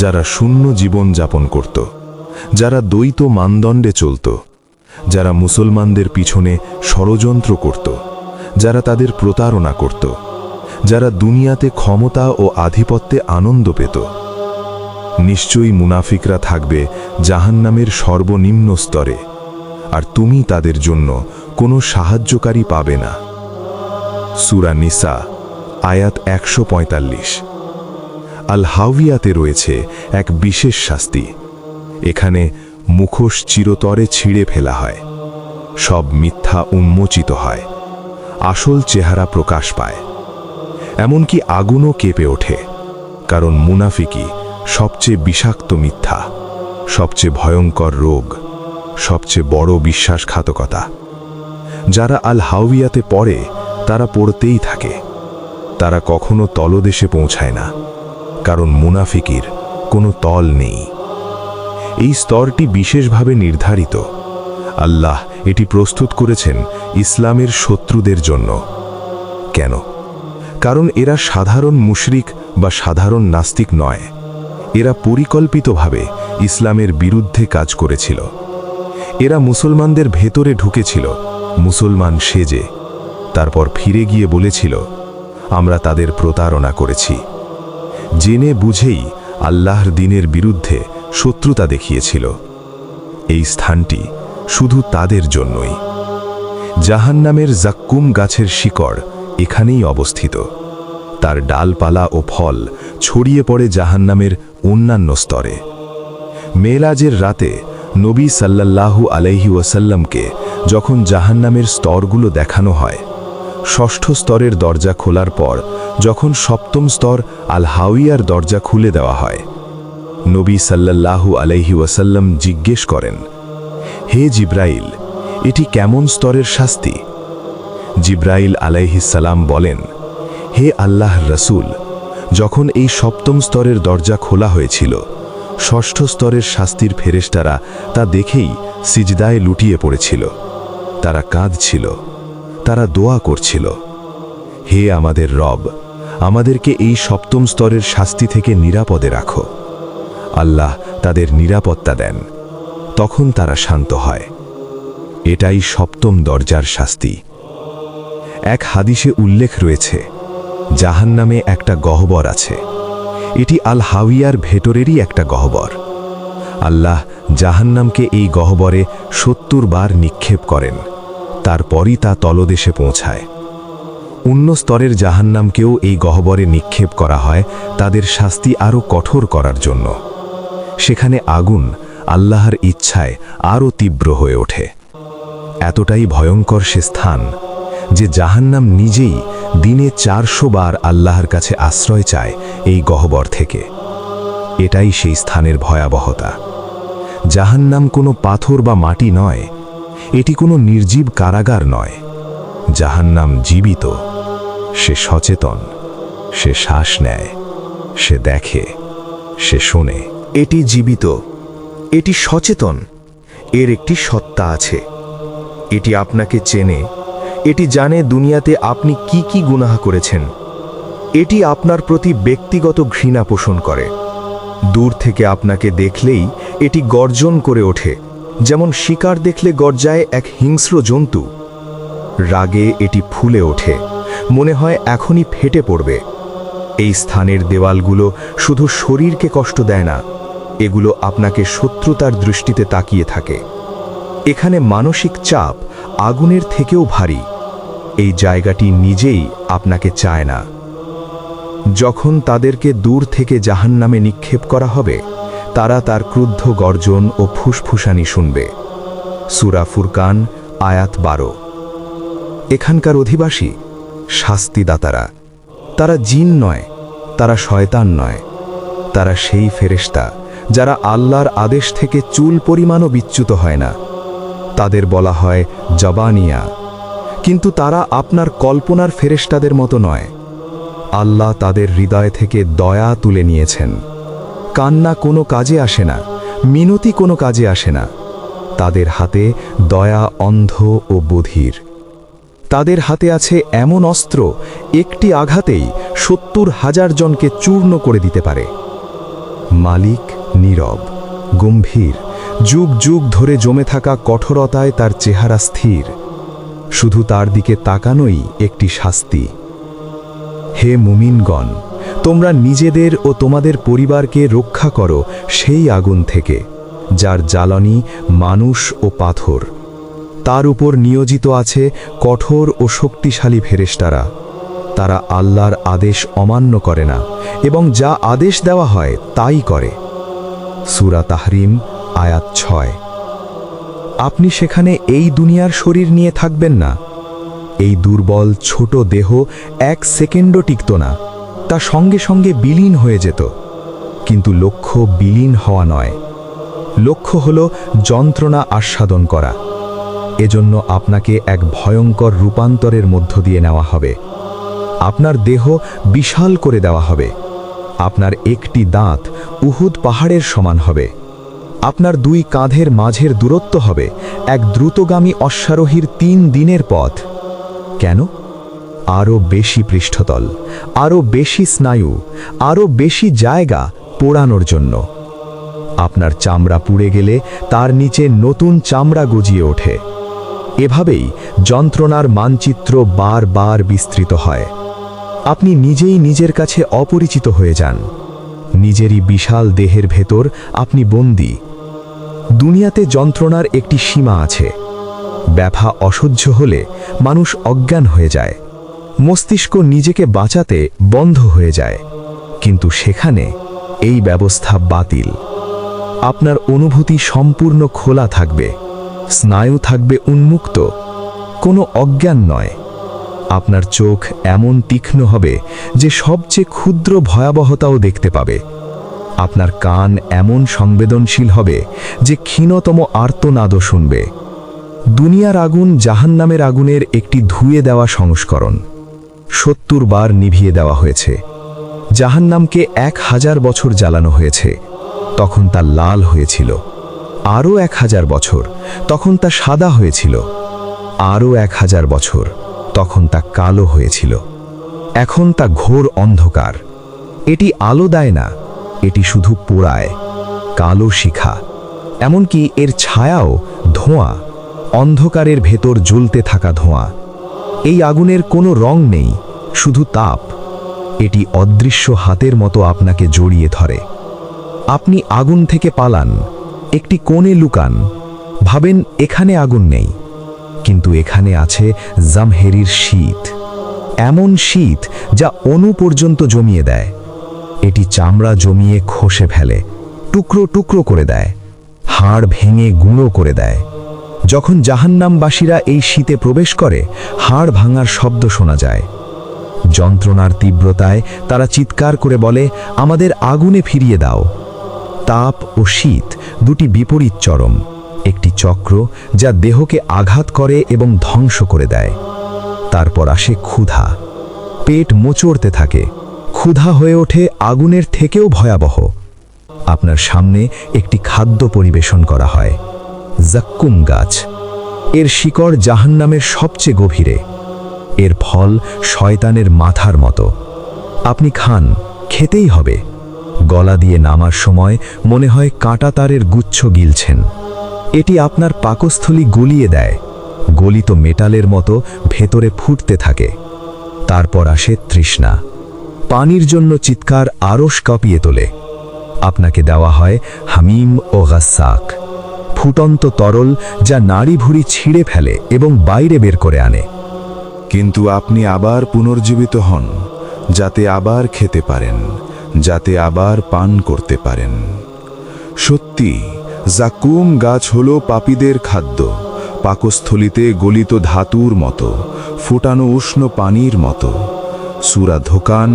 যারা শূন্য জীবন যাপন করত, যারা দ্বৈত মানদণ্ডে চলত, যারা মুসলমানদের পিছনে ষড়যন্ত্র করত, যারা তাদের প্রতারণা করত, যারা দুনিয়াতে ক্ষমতা ও আধিপত্যে আনন্দ পেত। নিশ্চয়ই মুনাফিকরা থাকবে জাহান্নামের সর্বনিম্ন স্তরে, আর তুমি তাদের জন্য কোনো সাহায্যকারী পাবে না। সূরা নিসা আয়াত 145। আল হাভিয়াতে রয়েছে এক বিশেষ শাস্তি। এখানে মুখোশ চিরতরে ছিঁড়ে ফেলা হয়, সব মিথ্যা উন্মোচিত হয়, আসল চেহারা প্রকাশ পায়। এমনকি আগুনও কেঁপে ওঠে, কারণ মুনাফিকি সবচেয়ে বিষাক্ত মিথ্যা, সবচেয়ে ভয়ঙ্কর রোগ, সবচেয়ে বড় বিশ্বাসঘাতকতা। যারা আল হাউইয়াতে পড়ে তারা পড়তেই থাকে, তারা কখনো তলদেশে পৌঁছায় না, কারণ মুনাফিকির কোনো তল নেই। এই স্তরটি বিশেষভাবে নির্ধারিত। আল্লাহ এটি প্রস্তুত করেছেন ইসলামের শত্রুদের জন্য। কেন? কারণ এরা সাধারণ মুশরিক বা সাধারণ নাস্তিক নয়, এরা পরিকল্পিতভাবে ইসলামের বিরুদ্ধে কাজ করেছিল। এরা মুসলমানদের ভেতরে ঢুকেছিল মুসলমান সেজে, তারপর ফিরে গিয়ে বলেছিল, আমরা তাদের প্রতারণা করেছি। জেনে বুঝেই আল্লাহর দ্বীনের বিরুদ্ধে শত্রুতা দেখিয়েছিল। এই স্থানটি শুধু তাদের জন্যই। জাহান্নামের জাক্কুম গাছের শিকড় এখানেই অবস্থিত। তার ডালপালা ও ফল ছড়িয়ে পড়ে জাহান্নামের অন্যান্য স্তরে। মেরাজের রাতে নবী সাল্লাল্লাহু আলাইহি ওয়াসাল্লামকে যখন জাহান্নামের স্তরগুলো দেখানো হয়, ষষ্ঠ স্তরের দরজা খোলার পর যখন সপ্তম স্তর আল হাউইয়ার দরজা খুলে দেওয়া হয়, নবী সাল্লাল্লাহু আলাইহি ওয়াসাল্লাম জিজ্ঞেস করেন, হে জিব্রাইল, এটি কেমন স্তরের শাস্তি? জিব্রাইল আলাইহিস সালাম বলেন, হে আল্লাহর রাসূল, যখন এই সপ্তম স্তরের দরজা খোলা হয়েছিল, ষষ্ঠ স্তরের শাস্তির ফেরেশতারা তা দেখেই সিজদায় লুটিয়ে পড়েছিল। তারা কাঁদছিল, তারা দোয়া করছিল, হে আমাদের রব, আমাদেরকে এই সপ্তম স্তরের শাস্তি থেকে নিরাপদে রাখো। আল্লাহ তাদের নিরাপত্তা দেন, তখন তারা শান্ত হয়। এটাই সপ্তম দরজার শাস্তি। এক হাদিসে উল্লেখ রয়েছে, জাহান্নামে একটা গহ্বর আছে। এটি আল হাউইয়ার ভেতরেরই একটা গহ্বর। আল্লাহ জাহান্নামকে এই গহ্বরে ৭০ বার নিক্ষেপ করেন, তারপরই তা তলদেশে পৌঁছায়। অন্য স্তরের জাহান্নামকেও এই গহ্বরে নিক্ষেপ করা হয় তাদের শাস্তি আরও কঠোর করার জন্য। সেখানে আগুন আল্লাহর ইচ্ছায় আরও তীব্র হয়ে ওঠে। এতটাই ভয়ঙ্কর সে স্থান যে জাহান্নাম নিজেই দিনে ৪০০ বার আল্লাহর কাছে আশ্রয় চায় এই গহ্বর থেকে। এটাই সেই স্থানের ভয়াবহতা। জাহান্নাম কোনো পাথর বা মাটি নয়, এটি কোনো নির্জীব কারাগার নয়। জাহান্নাম জীবিত, সে সচেতন, সে শ্বাস নেয়, সে দেখে, সে শোনে। এটি জীবিত, এটি সচেতন, এর একটি সত্তা আছে। এটি আপনাকে চেনে, এটি জানে দুনিয়াতে আপনি কি কি গুনাহ করেছেন। এটি আপনার প্রতি ব্যক্তিগত ঘৃণা পোষণ করে। দূর থেকে আপনাকে দেখলেই এটি গর্জন করে ওঠে, যেমন শিকার দেখলে গর্জায় এক হিংস্র জন্তু। রাগে এটি ফুলে ওঠে, মনে হয় এখনই ফেটে পড়বে। এই স্থানের দেওয়ালগুলো শুধু শরীরকে কষ্ট দেয় না, এগুলো আপনাকে শত্রুতার দৃষ্টিতে তাকিয়ে থাকে। এখানে মানসিক চাপ আগুনের থেকেও ভারী। এই জায়গাটি নিজেই আপনাকে চায় না। যখন তাদেরকে দূর থেকে জাহান্নামে নিক্ষেপ করা হবে, তারা তার ক্রুদ্ধ গর্জন ও ফুসফুসানি শুনবে। সূরা ফুরকান আয়াত ১২। এখানকার অধিবাসী শাস্তিদাতারা। তারা জিন নয়, তারা শয়তান নয়, তারা সেই ফেরেশতা যারা আল্লাহর আদেশ থেকে চুল পরিমাণও বিচ্যুত হয় না। তাদের বলা হয় জবানিয়া, কিন্তু তারা আপনার কল্পনার ফেরেশতাদের মতো নয়। আল্লাহ তাদের হৃদয় থেকে দয়া তুলে নিয়েছেন। কান্না কোনো কাজে আসে না, মিনতি কোনো কাজে আসে না। তাদের হাতে দয়া অন্ধ ও বধির। তাদের হাতে আছে এমন অস্ত্র, একটি আঘাতেই ৭০,০০০ জনকে চূর্ণ করে দিতে পারে। মালিক নীরব, গম্ভীর, যুগ যুগ ধরে জমে থাকা কঠোরতায় তার চেহারা স্থির। শুধু তার দিকে তাকানোই একটি শাস্তি। হে মুমিনগণ, তোমরা নিজেদের ও তোমাদের পরিবারকে রক্ষা করো সেই আগুন থেকে, যার জ্বালানি মানুষ ও পাথর। তার উপর নিয়োজিত আছে কঠোর ও শক্তিশালী ফেরেশতারা। তারা আল্লাহর আদেশ অমান্য করে না এবং যা আদেশ দেওয়া হয় তাই করে। সূরা তাহরিম আয়াত 6। আপনি সেখানে এই দুনিয়ার শরীর নিয়ে থাকবেন না। এই দুর্বল ছোট দেহ 1 সেকেন্ডও টিকত না, তা সঙ্গে সঙ্গে বিলীন হয়ে যেত। কিন্তু লক্ষ্য বিলীন হওয়া নয়, লক্ষ্য হল যন্ত্রণা আস্বাদন করা। এজন্য আপনাকে এক ভয়ঙ্কর রূপান্তরের মধ্য দিয়ে নেওয়া হবে। আপনার দেহ বিশাল করে দেওয়া হবে। আপনার একটি দাঁত উহুদ পাহাড়ের সমান হবে। আপনার 2 কাঁধের মাঝের দূরত্ব হবে এক দ্রুতগামী অশ্বারোহীর 3 দিনের পথ। কেন? আরও বেশি পৃষ্ঠতল, আরও বেশি স্নায়ু, আরও বেশি জায়গা পোড়ানোর জন্য। আপনার চামড়া পুড়ে গেলে তার নিচে নতুন চামড়া গজিয়ে ওঠে। এভাবেই যন্ত্রণার মানচিত্র বারবার বিস্তৃত হয়। আপনি নিজেই নিজের কাছে অপরিচিত হয়ে যান। নিজেরই বিশাল দেহের ভেতর আপনি বন্দী। দুনিয়াতে যন্ত্রণার একটি সীমা আছে। ব্যথা অসহ্য হলে মানুষ অজ্ঞান হয়ে যায়। মস্তিষ্ক নিজেকে বাঁচাতে বন্ধ হয়ে যায়। কিন্তু সেখানে এই ব্যবস্থা বাতিল। আপনার অনুভূতি সম্পূর্ণ খোলা থাকবে, স্নায়ু থাকবে উন্মুক্ত, কোনো অজ্ঞান নয়। আপনার চোখ এমন তীক্ষ্ণ হবে যে সবচেয়ে ক্ষুদ্র ভয়াবহতাও দেখতে পাবে। আপনার কান এমন সংবেদনশীল হবে যে ক্ষীণতম আর্তনাদও শুনবে। দুনিয়ার আগুন জাহান্নামের আগুনের একটি ধুয়ে দেওয়া সংস্করণ। 70 বার নিভিয়ে দেওয়া হয়েছে। জাহান্নামকে 1000 বছর জ্বালানো হয়েছে, তখন তা লাল হয়েছিল। আরও 1000 বছর, তখন তা সাদা হয়েছিল। আরও 1000 বছর, তখন তা কালো হয়েছিল। এখন তা ঘোর অন্ধকার। এটি আলো দেয় না, এটি শুধু পোড়ায়, কালো শিখা। এমনকি এর ছায়াও ধোঁয়া, অন্ধকারের ভেতর জ্বলতে থাকা ধোঁয়া। এই আগুনের কোনো রং নেই, শুধু তাপ। এটি অদৃশ্য হাতের মতো আপনাকে জড়িয়ে ধরে। আপনি আগুন থেকে পালান, একটি কোণে লুকান, ভাবেন এখানে আগুন নেই। কিন্তু এখানে আছে জামহেরির শীত, এমন শীত যা অণু পর্যন্ত জমিয়ে দেয়। এটি চামড়া জমিয়ে খসে ফেলে, টুকরো টুকরো করে দেয়, হাড় ভেঙে গুঁড়ো করে দেয়। যখন জাহান্নামবাসীরা এই শীতে প্রবেশ করে, হাড় ভাঙার শব্দ শোনা যায়। যন্ত্রণার তীব্রতায় তারা চিৎকার করে বলে, আমাদের আগুনে ফিরিয়ে দাও। তাপ ও শীত দুটি বিপরীত চরম, একটি চক্র যা দেহকে আঘাত করে এবং ধ্বংস করে দেয়। তারপর আসে ক্ষুধা। পেট মোচড়তে থাকে। ক্ষুধা হয়ে ওঠে আগুনের থেকেও ভয়াবহ। আপনার সামনে একটি খাদ্য পরিবেশন করা হয়, জাক্কুম গাছ। এর শিকড় জাহান্নামের সবচেয়ে গভীরে। এর ফল শয়তানের মাথার মতো। আপনি খান, খেতেই হবে। গলা দিয়ে নামার সময় মনে হয় কাঁটা তারের গুচ্ছ গিলছেন। এটি আপনার পাকস্থলী গলিয়ে দেয়, গলিত মেটালের মতো ভেতরে ফুটতে থাকে। তারপর আসে তৃষ্ণা। পানির জন্য চিৎকার আরশ কাঁপিয়ে তোলে। আপনাকে দেওয়া হয় হামিম ও গাসাক, ফুটন্ত তরল যা নাড়ি ভুঁড়ি ছিঁড়ে ফেলে এবং বাইরে বের করে আনে। কিন্তু আপনি আবার পুনর্জীবিত হন, যাতে আবার খেতে পারেন, যাতে আবার পান করতে পারেন। সত্যি, জাকুম গাছ হল পাপীদের খাদ্য, পাকস্থলিতে গলিত ধাতুর মতো, ফুটানো উষ্ণ পানির মতো। সূরা ধোকান,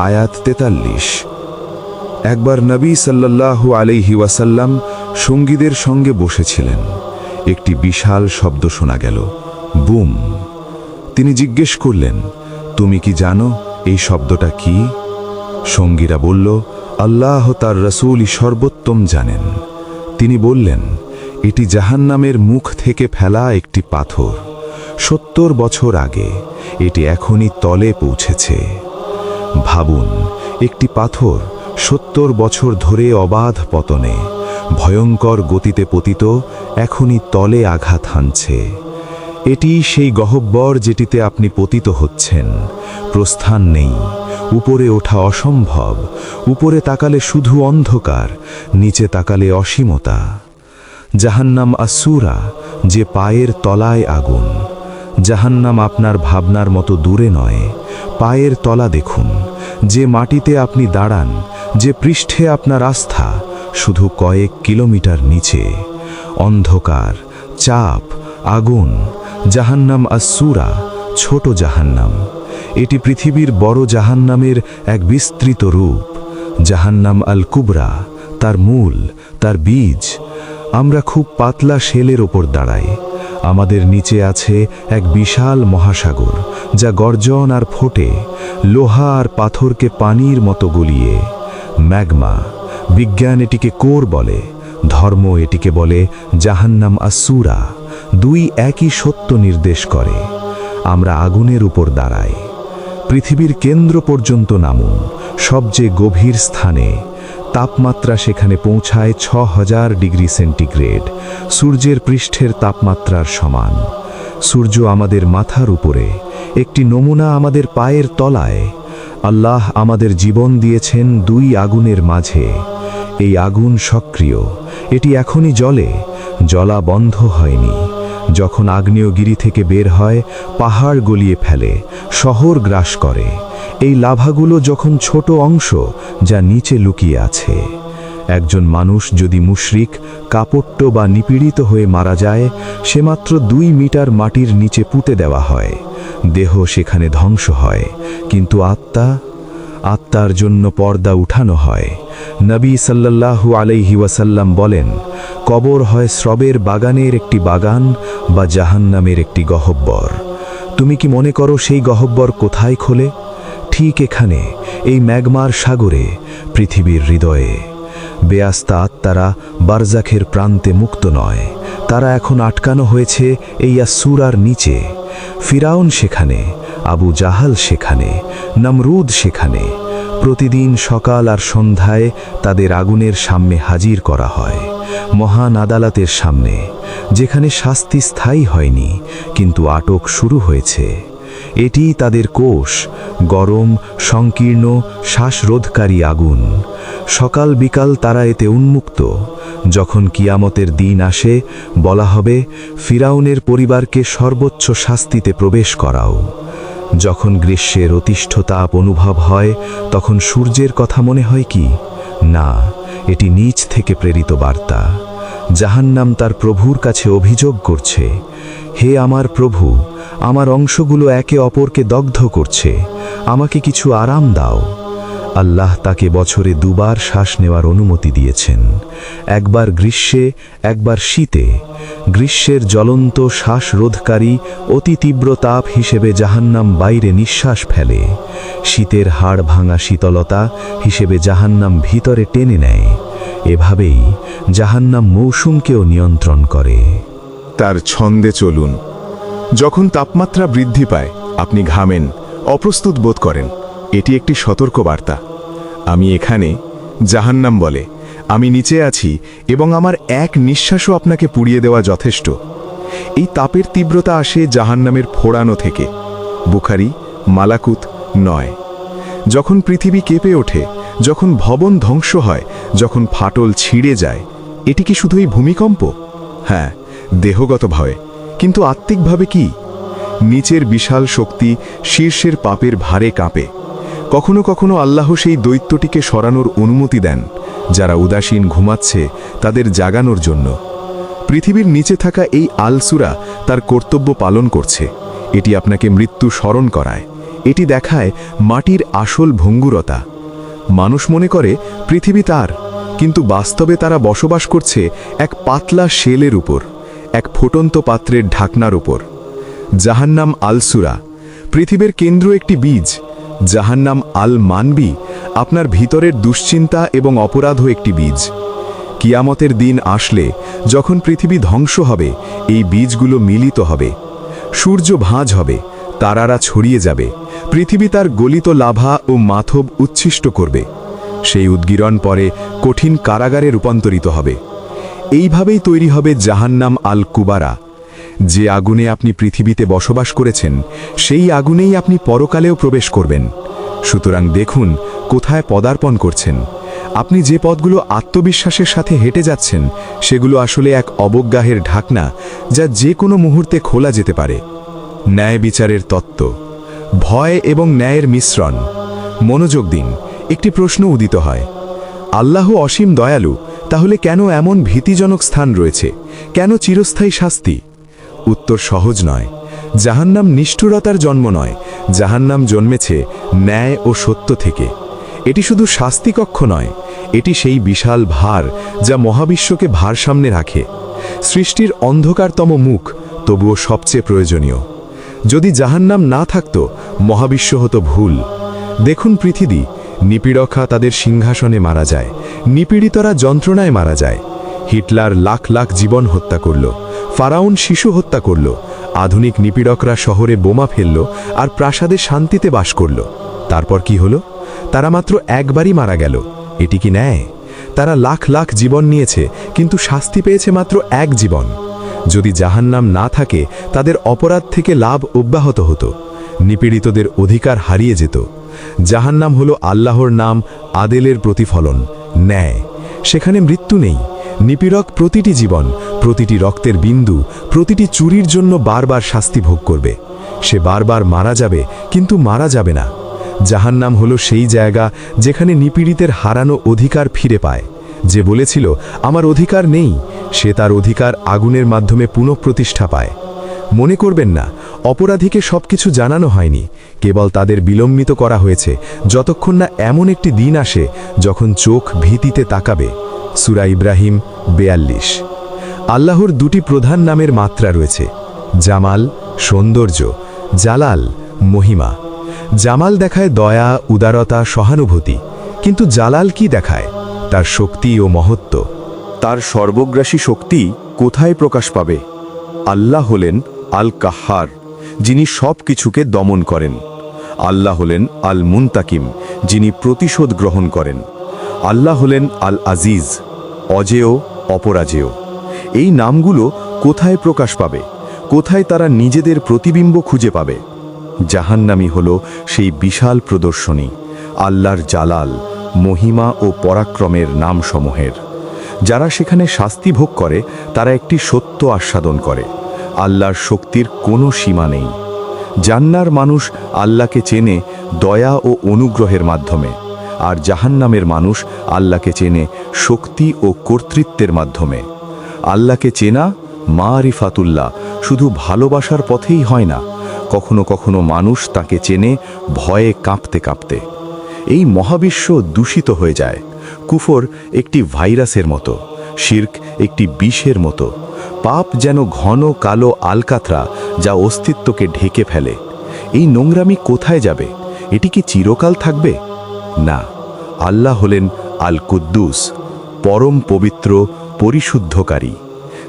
আয়াত 43। একবার নবী সাল্লাল্লাহু আলাইহি ওয়াসাল্লাম সঙ্গীদের সঙ্গে বসেছিলেন। একটি বিশাল শব্দ শোনা গেল, বুম। তিনি জিজ্ঞেস করলেন, তুমি কি জানো এই শব্দটা কি? সঙ্গীরা বলল, আল্লাহ তার রাসূলই সর্বোত্তম জানেন। তিনি বললেন, এটি জাহান্নামের মুখ থেকে ফেলা একটি পাথর। 70 বছর আগে এটি এখনই তলে পৌঁছেছে। ভাবুন, একটি পাথর 70 বছর ধরে অবাধ পতনে, ভয়ঙ্কর গতিতে পতিত, এখনই তলে আঘাত হানছে। এটি সেই গহ্বর যেটিতে আপনি পতিত হচ্ছেন। প্রস্থান নেই, উপরে ওঠা অসম্ভব। উপরে তাকালে শুধু অন্ধকার, নিচে তাকালে অসীমতা। জাহান্নাম আসুরা, যে পায়ের তলায় আগুন। জাহান্নাম আপনার ভাবনার মতো দূরে নয়। পায়ের তলা দেখুন, যে মাটিতে আপনি দাঁড়ান, যে পৃষ্ঠে আপনার আস্থা, শুধু কয়েক কিলোমিটার নিচে অন্ধকার, চাপ, আগুন, জাহান্নাম আস-সূরা, ছোট জাহান্নাম। এটি পৃথিবীর বড় জাহান্নামের এক বিস্তৃত রূপ। জাহান্নাম আল কুবরা, তার মূল, তার বীজ। আমরা খুব পাতলা শেলের ওপর দাঁড়াই। আমাদের নিচে আছে এক বিশাল মহাসাগর, যা গর্জন আর ফোটে, লোহা আর পাথরকে পানির মতো গলিয়ে। ম্যাগমা, বিজ্ঞান এটিকে কোর বলে, ধর্ম এটিকে বলে জাহান্নাম আস-সূরা। দুই একই সত্য নির্দেশ করে। আমরা আগুনের উপর দাঁড়াই। পৃথিবীর কেন্দ্র পর্যন্ত নামুন, সবচেয়ে গভীর স্থানে। তাপমাত্রা সেখানে পৌঁছায় ৬,০০০ ডিগ্রি সেন্টিগ্রেড, সূর্যের পৃষ্ঠের তাপমাত্রার সমান। সূর্য আমাদের মাথার উপরে, একটি নমুনা আমাদের পায়ের তলায়। আল্লাহ আমাদের জীবন দিয়েছেন দুই আগুনের মাঝে। এই আগুন সক্রিয়, এটি এখনই জ্বলে, জ্বলা বন্ধ হয়নি। যখন আগ্নেয়গিরি থেকে বের হয়, পাহাড় গলিয়ে ফেলে, শহর গ্রাস করে। এই লাভাগুলো যখন ছোট অংশ, যা নিচে লুকিয়ে আছে। একজন মানুষ যদি মুশরিক, কাপট্য বা নিপীড়িত হয়ে মারা যায়, সে মাত্র ২ মিটার মাটির নিচে পুঁতে দেওয়া হয়। দেহ সেখানে ধ্বংস হয়, কিন্তু আত্মার জন্য পর্দা উঠানো হয়। নবী সাল্লাল্লাহু আলাইহি ওয়াসাল্লাম বলেন, কবর হয় শ্রবের বাগানের একটি বাগান বা জাহান্নামের একটি গহ্বর। তুমি কি মনে করো সেই গহ্বর কোথায় খোলে? ঠিক এখানে, এই ম্যাগমার সাগরে, পৃথিবীর হৃদয়ে। বেয়াস্তা আত্মারা বারজাখের প্রান্তে মুক্ত নয়, তারা এখন আটকানো হয়েছে এই আস-সূরার নিচে। ফিরাউন সেখানে, আবু জাহাল সেখানে, নমরুদ সেখানে। প্রতিদিন সকাল আর সন্ধ্যায় তাদের আগুনের সামনে হাজির করা হয়, মহান আদালতের সামনে, যেখানে শাস্তি স্থায়ী হয়নি, কিন্তু আটক শুরু হয়েছে। এটি তাদের কোষ, গরম, সংকীর্ণ, শ্বাসরোধকারী আগুন। সকাল বিকাল তারা এতে উন্মুক্ত। যখন কিয়ামতের দিন আসে, বলা হবে, ফিরাউনের পরিবারকে সর্বোচ্চ শাস্তিতে প্রবেশ করাও। যখন গ্রীষ্মের অতিষ্ঠ তাপ অনুভব হয়, তখন সূর্যের কথা মনে হয় কি? না, এটি নিচ থেকে প্রেরিত বার্তা। জাহান্নাম তার প্রভুর কাছে অভিযোগ করছে, হে আমার প্রভু, আমার অংশগুলো একে অপরকে দগ্ধ করছে, আমাকে কিছু আরাম দাও। আল্লাহ তাকে বছরে ২ বার শ্বাস নেওয়ার অনুমতি দিয়েছেন, একবার গ্রীষ্মে, একবার শীতে। গ্রীষ্মের জ্বলন্ত শ্বাসরোধকারী অতি তীব্র তাপ হিসেবে জাহান্নাম বাইরে নিঃশ্বাস ফেলে। শীতের হাড় ভাঙা শীতলতা হিসেবে জাহান্নাম ভিতরে টেনে নেয়। এভাবেই জাহান্নাম মৌসুমকেও নিয়ন্ত্রণ করে। তার ছন্দে চলুন। যখন তাপমাত্রা বৃদ্ধি পায়, আপনি ঘামেন, অপ্রস্তুত বোধ করেন। এটি একটি সতর্ক বার্তা। আমি এখানে, জাহান্নাম বলে, আমি নিচে আছি এবং আমার এক নিঃশ্বাসও আপনাকে পুড়িয়ে দেওয়া যথেষ্ট। এই তাপের তীব্রতা আসে জাহান্নামের ফোড়ানো থেকে। বুখারী, মালাকুত ৯। যখন পৃথিবী কেঁপে ওঠে, যখন ভবন ধ্বংস হয়, যখন ফাটল ছিঁড়ে যায়, এটি কি শুধুই ভূমিকম্প? হ্যাঁ, দেহগতভাবে, কিন্তু আত্মিকভাবে কি? নিচের বিশাল শক্তি শীর্ষের পাপের ভারে কাঁপে। কখনো কখনো আল্লাহ সেই দৈত্যটিকে সরানোর অনুমতি দেন, যারা উদাসীন ঘুমাচ্ছে তাদের জাগানোর জন্য। পৃথিবীর নিচে থাকা এই আল-সূরা তার কর্তব্য পালন করছে। এটি আপনাকে মৃত্যু স্মরণ করায়। এটি দেখায় মাটির আসল ভঙ্গুরতা। মানুষ মনে করে পৃথিবী তার, কিন্তু বাস্তবে তারা বসবাস করছে এক পাতলা শেলের উপর, এক ফুটন্ত পাত্রের ঢাকনার উপর। জাহান্নাম আল-সূরা, পৃথিবীর কেন্দ্র একটি বীজ। জাহান্নাম আল-মানবী, আপনার ভিতরের দুশ্চিন্তা এবং অপরাধও একটি বীজ। কিয়ামতের দিন আসলে, যখন পৃথিবী ধ্বংস হবে, এই বীজগুলো মিলিত হবে। সূর্য ভাঁজ হবে, তারারা ছড়িয়ে যাবে, পৃথিবী তার গলিত লাভা ও মাথব উচ্ছিষ্ট করবে। সেই উদ্গীরণ পরে কঠিন কারাগারে রূপান্তরিত হবে। এইভাবেই তৈরি হবে জাহান্নাম আল কুবারা। যে আগুনে আপনি পৃথিবীতে বসবাস করেছেন, সেই আগুনেই আপনি পরকালেও প্রবেশ করবেন। সুতরাং দেখুন কোথায় পদার্পণ করছেন। আপনি যে পথগুলো আত্মবিশ্বাসের সাথে হেঁটে যাচ্ছেন, সেগুলো আসলে এক অবজ্ঞাহের ঢাকনা, যা যে কোনো মুহূর্তে খোলা যেতে পারে। ন্যায় বিচারের তত্ত্ব, ভয় এবং ন্যায়ের মিশ্রণ। মনোযোগ দিন, একটি প্রশ্ন উদিত হয়। আল্লাহ অসীম দয়ালু, তাহলে কেন এমন ভীতিজনক স্থান রয়েছে? কেন চিরস্থায়ী শাস্তি? উত্তর সহজ নয়। জাহান্নাম নিষ্ঠুরতার জন্ম নয়, জাহান্নাম জন্মেছে ন্যায় ও সত্য থেকে। এটি শুধু শাস্তিকক্ষ নয়, এটি সেই বিশাল ভার যা মহাবিশ্বকে ভারসাম্যে রাখে। সৃষ্টির অন্ধকারতম মুখ, তবুও সবচেয়ে প্রয়োজনীয়। যদি জাহান্নাম না থাকত, মহাবিশ্ব হতো ভুল। দেখুন পৃথিবী, নিপীড়কা তাদের সিংহাসনে মারা যায়, নিপীড়িতরা যন্ত্রণায় মারা যায়। হিটলার লাখ লাখ জীবন হত্যা করল, ফারাউন শিশু হত্যা করল, আধুনিক নিপীড়করা শহরে বোমা ফেলল আর প্রাসাদে শান্তিতে বাস করল। তারপর কি হলো? তারা মাত্র একবারই মারা গেল। এটি কি ন্যায়? তারা লাখ লাখ জীবন নিয়েছে, কিন্তু শাস্তি পেয়েছে মাত্র এক জীবন। যদি জাহান্নাম না থাকে, তাদের অপরাধ থেকে লাভ অব্যাহত হতো, নিপীড়িতদের অধিকার হারিয়ে যেত। জাহান্নাম হলো আল্লাহর নাম, আদেলের প্রতিফলন, ন্যায়। সেখানে মৃত্যু নেই। নিপীড়ক প্রতিটি জীবন, প্রতিটি রক্তের বিন্দু, প্রতিটি চুরির জন্য বারবার শাস্তি ভোগ করবে। সে বারবার মারা যাবে, কিন্তু মারা যাবে না। জাহান্নাম হলো সেই জায়গা যেখানে নিপীড়িতের হারানো অধিকার ফিরে পায়। যে বলেছিল আমার অধিকার নেই, সে তার অধিকার আগুনের মাধ্যমে পুনঃপ্রতিষ্ঠা পায়। মনে করবেন না, অপরাধীকে সবকিছু জানানো হয়নি, কেবল তাদের বিলম্বিত করা হয়েছে, যতক্ষণ না এমন একটি দিন আসে যখন চোখ ভীতিতে তাকাবে। সূরা ইব্রাহিম 42। আল্লাহর দুটি প্রধান নামের মাত্রা রয়েছে, জামাল সৌন্দর্য, জালাল মহিমা। জামাল দেখায় দয়া, উদারতা, সহানুভূতি, কিন্তু জালাল কি দেখায়? তার শক্তি ও মহত্ব। তার সর্বগ্রাসী শক্তি কোথায় প্রকাশ পাবে? আল্লাহ হলেন আল কাহ্হার, যিনি সব কিছুকে দমন করেন। আল্লাহ হলেন আল মুনতাকিম, যিনি প্রতিশোধ গ্রহণ করেন। আল্লাহ হলেন আল আজিজ, অজেয়, অপরাজেয়। এই নামগুলো কোথায় প্রকাশ পাবে? কোথায় তারা নিজেদের প্রতিবিম্ব খুঁজে পাবে? জাহান্নামী হল সেই বিশাল প্রদর্শনী, আল্লাহর জালাল, মহিমা ও পরাক্রমের নামসমূহের। যারা সেখানে শাস্তি ভোগ করে, তারা একটি সত্য আস্বাদন করে, আল্লাহর শক্তির কোনো সীমা নেই। জান্নার মানুষ আল্লাহকে চেনে দয়া ও অনুগ্রহের মাধ্যমে, আর জাহান্নামের মানুষ আল্লাহকে চেনে শক্তি ও কর্তৃত্বের মাধ্যমে। আল্লাহকে চেনা মারিফাতুল্লাহ শুধু ভালোবাসার পথেই হয় না, কখনো কখনো মানুষ তাকে চেনে ভয়ে কাঁপতে কাঁপতে। এই মহাবিশ্ব দূষিত হয়ে যায়। কুফর একটি ভাইরাসের মতো, শিরক একটি বিষের মতো। পাপ যেন ঘন কালো আলকাতরা, যা অস্তিত্বকে ঢেকে ফেলে। এই নোংরামি কোথায় যাবে? এটি কি চিরকাল থাকবে? না। আল্লাহ হলেন আল কুদ্দুস, পরম পবিত্র, পরিশুদ্ধকারী।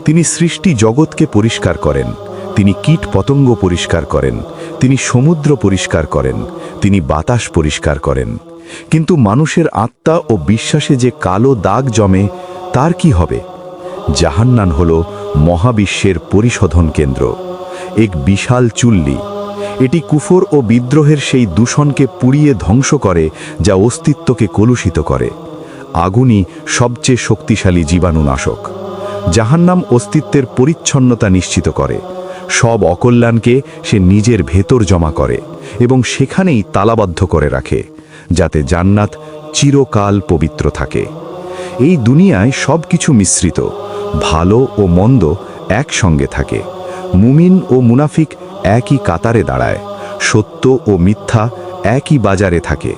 তিনি সৃষ্টি জগৎকে পরিষ্কার করেন, তিনি কীট পতঙ্গ পরিষ্কার করেন, তিনি সমুদ্র পরিষ্কার করেন, তিনি বাতাস পরিষ্কার করেন। কিন্তু মানুষের আত্মা ও বিশ্বাসে যে কালো দাগ জমে, তার কি হবে? জাহান্নাম হল মহাবিশ্বের পরিশোধন কেন্দ্র, এক বিশাল চুল্লি। এটি কুফর ও বিদ্রোহের সেই দূষণকে পুড়িয়ে ধ্বংস করে, যা অস্তিত্বকে কলুষিত করে। আগুনই সবচেয়ে শক্তিশালী জীবাণুনাশক। জাহান্নাম অস্তিত্বের পরিচ্ছন্নতা নিশ্চিত করে। সব অকল্যাণকে সে নিজের ভেতর জমা করে এবং সেখানেই তালাবদ্ধ করে রাখে, যাতে জান্নাত চিরকাল পবিত্র থাকে। এই দুনিয়ায় সব কিছু মিশ্রিত, ভালো ও মন্দ একসঙ্গে থাকে। মুমিন ও মুনাফিক একই কাতারে দাঁড়ায়, সত্য ও মিথ্যা একই বাজারে থাকে।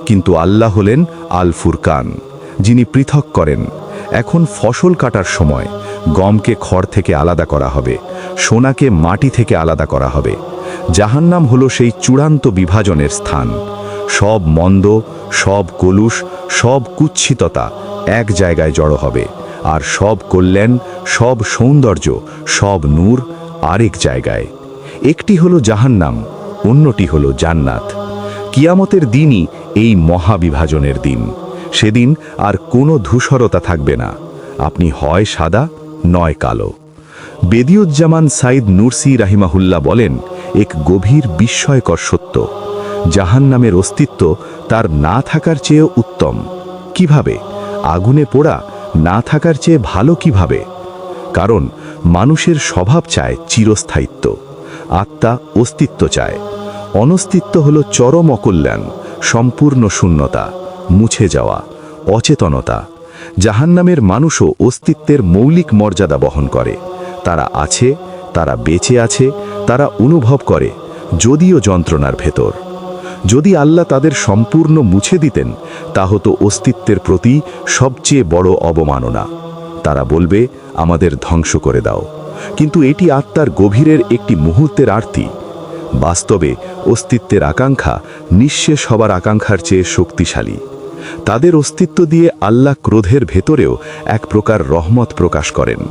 কিন্তু আল্লাহ হলেন আল ফুরকান, যিনি পৃথক করেন। এখন ফসল কাটার সময় গমকে খড় থেকে আলাদা করা হবে, সোনাকে মাটি থেকে আলাদা করা হবে। জাহান্নাম হলো সেই চূড়ান্ত বিভাজনের স্থান। সব মন্দ, সব কলুষ, সব কুৎসিততা এক জায়গায় জড়ো হবে, আর সব কল্যাণ, সব সৌন্দর্য, সব নূর আরেক জায়গায়। একটি হলো জাহান্নাম, অন্যটি হলো জান্নাত। কিয়ামতের দিনই এই মহাবিভাজনের দিন। সেদিন আর কোনো ধূসরতা থাকবে না। আপনি হয় সাদা, নয় কালো। বেদিউজ্জামান সাইদ নুরসি রাহিমাহুল্লাহ বলেন, এক গভীর বিস্ময়কর সত্য, জাহান্নামের অস্তিত্ব তার না থাকার চেয়েও উত্তম। কিভাবে? আগুনে পোড়া না থাকার চেয়ে ভালো কিভাবে? কারণ মানুষের স্বভাব চায় চিরস্থায়িত্ব, আত্মা অস্তিত্ব চায়। অনস্তিত্ব হলো চরম অকল্যাণ, সম্পূর্ণ শূন্যতা, মুছে যাওয়া, অচেতনতা। জাহান্নামের মানুষও অস্তিত্বের মৌলিক মর্যাদা বহন করে। তারা আছে, তারা বেঁচে আছে, তারা অনুভব করে, যদিও যন্ত্রণার ভেতর। যদি আল্লাহ তাদের সম্পূর্ণ মুছে দিতেন, তা হতো অস্তিত্বের প্রতি সবচেয়ে বড় অবমাননা। তারা বলবে, আমাদের ধ্বংস করে দাও। কিন্তু এটি আত্মার গভীরের একটি মুহূর্তের আরতি। বাস্তবে অস্তিত্বের আকাঙ্ক্ষা নিঃশেষ হবার আকাঙ্ক্ষার চেয়ে শক্তিশালী। তাদের অস্তিত্ব দিয়ে আল্লাহ ক্রোধের ভেতরেও এক প্রকার রহমত প্রকাশ করেন।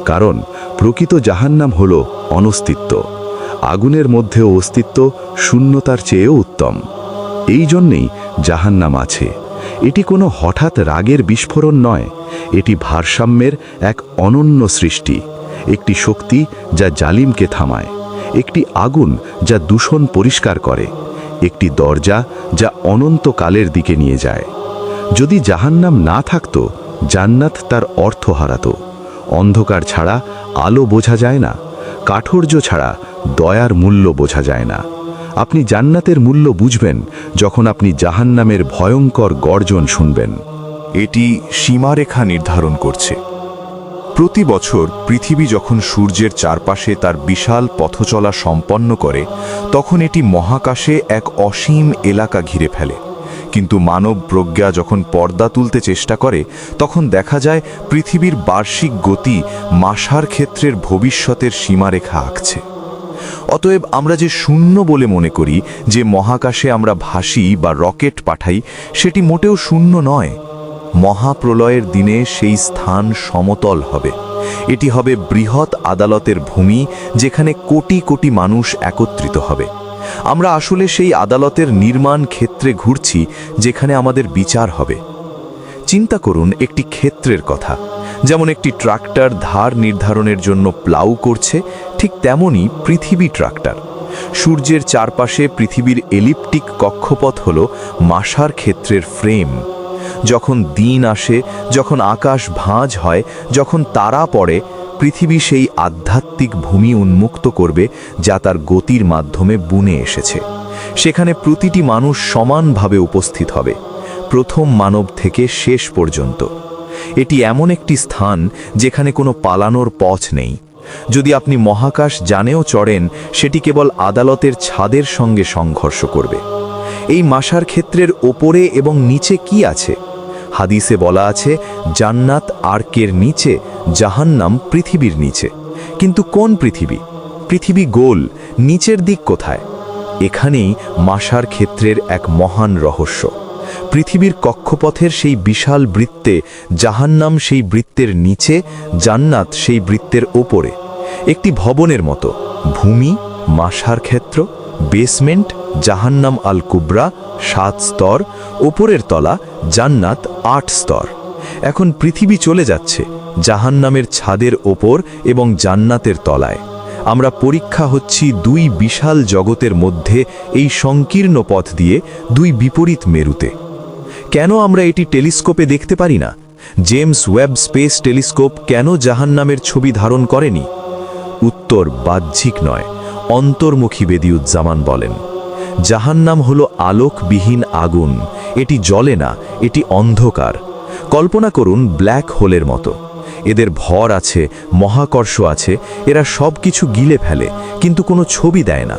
কারণ প্রকৃত জাহান্নাম হল অনস্তিত্ব। আগুনের মধ্যেও অস্তিত্ব শূন্যতার চেয়েও উত্তম। এই জন্যেই জাহান্নাম আছে। এটি কোনো হঠাৎ রাগের বিস্ফোরণ নয়, এটি ভারসাম্যের এক অনন্য সৃষ্টি। একটি শক্তি যা জালিমকে থামায়, একটি আগুন যা দূষণ পরিষ্কার করে, একটি দরজা যা অনন্তকালের দিকে নিয়ে যায়। যদি জাহান্নাম না থাকত, জান্নাত তার অর্থ হারাত। অন্ধকার ছাড়া আলো বোঝা যায় না, কাঠুর্য ছাড়া দয়ার মূল্য বোঝা যায় না। আপনি জান্নাতের মূল্য বুঝবেন যখন আপনি জাহান্নামের ভয়ঙ্কর গর্জন শুনবেন। এটি সীমারেখা নির্ধারণ করছে। প্রতি বছর পৃথিবী যখন সূর্যের চারপাশে তার বিশাল পথচলা সম্পন্ন করে, তখন এটি মহাকাশে এক অসীম এলাকা ঘিরে ফেলে। কিন্তু মানব প্রজ্ঞা যখন পর্দা তুলতে চেষ্টা করে, তখন দেখা যায় পৃথিবীর বার্ষিক গতি মাসার ক্ষেত্রের ভবিষ্যতের সীমারেখা আঁকছে। অতএব আমরা যে শূন্য বলে মনে করি, যে মহাকাশে আমরা ভাসি বা রকেট পাঠাই, সেটি মোটেও শূন্য নয়। মহাপ্রলয়ের দিনে সেই স্থান সমতল হবে। এটি হবে বৃহৎ আদালতের ভূমি, যেখানে কোটি কোটি মানুষ একত্রিত হবে। আমরা আসলে সেই আদালতের নির্মাণ ক্ষেত্রে ঘুরছি, যেখানে আমাদের বিচার হবে। চিন্তা করুন একটি ক্ষেত্রের কথা। যেমন একটি ট্রাক্টর ধার নির্ধারণের জন্য প্লাউ করছে, ঠিক তেমনি পৃথিবী ট্রাক্টর। সূর্যের চারপাশে পৃথিবীর এলিপ্টিক কক্ষপথ হল মাসার ক্ষেত্রের ফ্রেম। যখন দিন আসে, যখন আকাশ ভাঁজ হয়, যখন তারা পড়ে, পৃথিবী সেই আধ্যাত্মিক ভূমি উন্মুক্ত করবে যা তার গতির মাধ্যমে বুনে এসেছে। সেখানে প্রতিটি মানুষ সমানভাবে উপস্থিত হবে, প্রথম মানব থেকে শেষ পর্যন্ত। এটি এমন একটি স্থান যেখানে কোনো পালানোর পথ নেই। যদি আপনি মহাকাশ যানেও চড়েন, সেটি কেবল আদালতের ছাদের সঙ্গে সংঘর্ষ করবে। এই মাসার ক্ষেত্রের ওপরে এবং নিচে কি আছে? হাদিসে বলা আছে, জান্নাত আরকের নিচে, জাহান্নাম পৃথিবীর নিচে। কিন্তু কোন পৃথিবী? পৃথিবী গোল, নিচের দিক কোথায়? এখানেই মাসার ক্ষেত্রের এক মহান রহস্য। পৃথিবীর কক্ষপথের সেই বিশাল বৃত্তে জাহান্নাম সেই বৃত্তের নিচে, জান্নাত সেই বৃত্তের ওপরে। একটি ভবনের মতো ভূমি মাসার ক্ষেত্র, বেসমেন্ট জাহান্নাম আল কুবরা 7 স্তর, ওপরের তলা জান্নাত 8 স্তর। এখন পৃথিবী চলে যাচ্ছে জাহান্নামের ছাদের ওপর এবং জান্নাতের তলায়। আমরা পরীক্ষা হচ্ছি দুই বিশাল জগতের মধ্যে, এই সংকীর্ণ পথ দিয়ে, দুই বিপরীত মেরুতে। কেন আমরা এটি টেলিস্কোপে দেখতে পারি না? জেমস ওয়েব স্পেস টেলিস্কোপ কেন জাহান্নামের ছবি ধারণ করেনি? উত্তর বাহ্যিক নয়, অন্তর্মুখী। বেদিউজ্জামান বলেন, জাহান্নাম হলো আলোকবিহীন আগুন। এটি জ্বলে না, এটি অন্ধকার। কল্পনা করুন ব্ল্যাক হোলের মতো। এদের ভর আছে, মহাকর্ষ আছে, এরা সব কিছু গিলে ফেলে, কিন্তু কোনো ছবি দেয় না।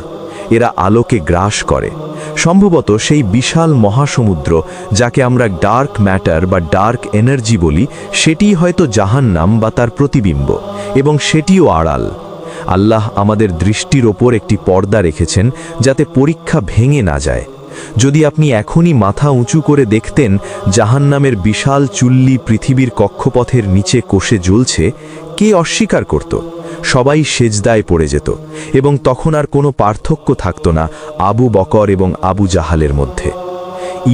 এরা আলোকে গ্রাস করে। সম্ভবত সেই বিশাল মহাসমুদ্র, যাকে আমরা ডার্ক ম্যাটার বা ডার্ক এনার্জি বলি, সেটিই হয়তো জাহান্নাম বা তার প্রতিবিম্ব, এবং সেটিও আড়াল। আল্লাহ আমাদের দৃষ্টির ওপর একটি পর্দা রেখেছেন, যাতে পরীক্ষা ভেঙে না যায়। যদি আপনি এখনই মাথা উঁচু করে দেখতেন জাহান্নামের বিশাল চুল্লি পৃথিবীর কক্ষপথের নিচে কষে জ্বলছে, কে অস্বীকার করত? সবাই সেজদায় পড়ে যেত, এবং তখন আর কোনো পার্থক্য থাকত না আবু বকর এবং আবু জাহালের মধ্যে।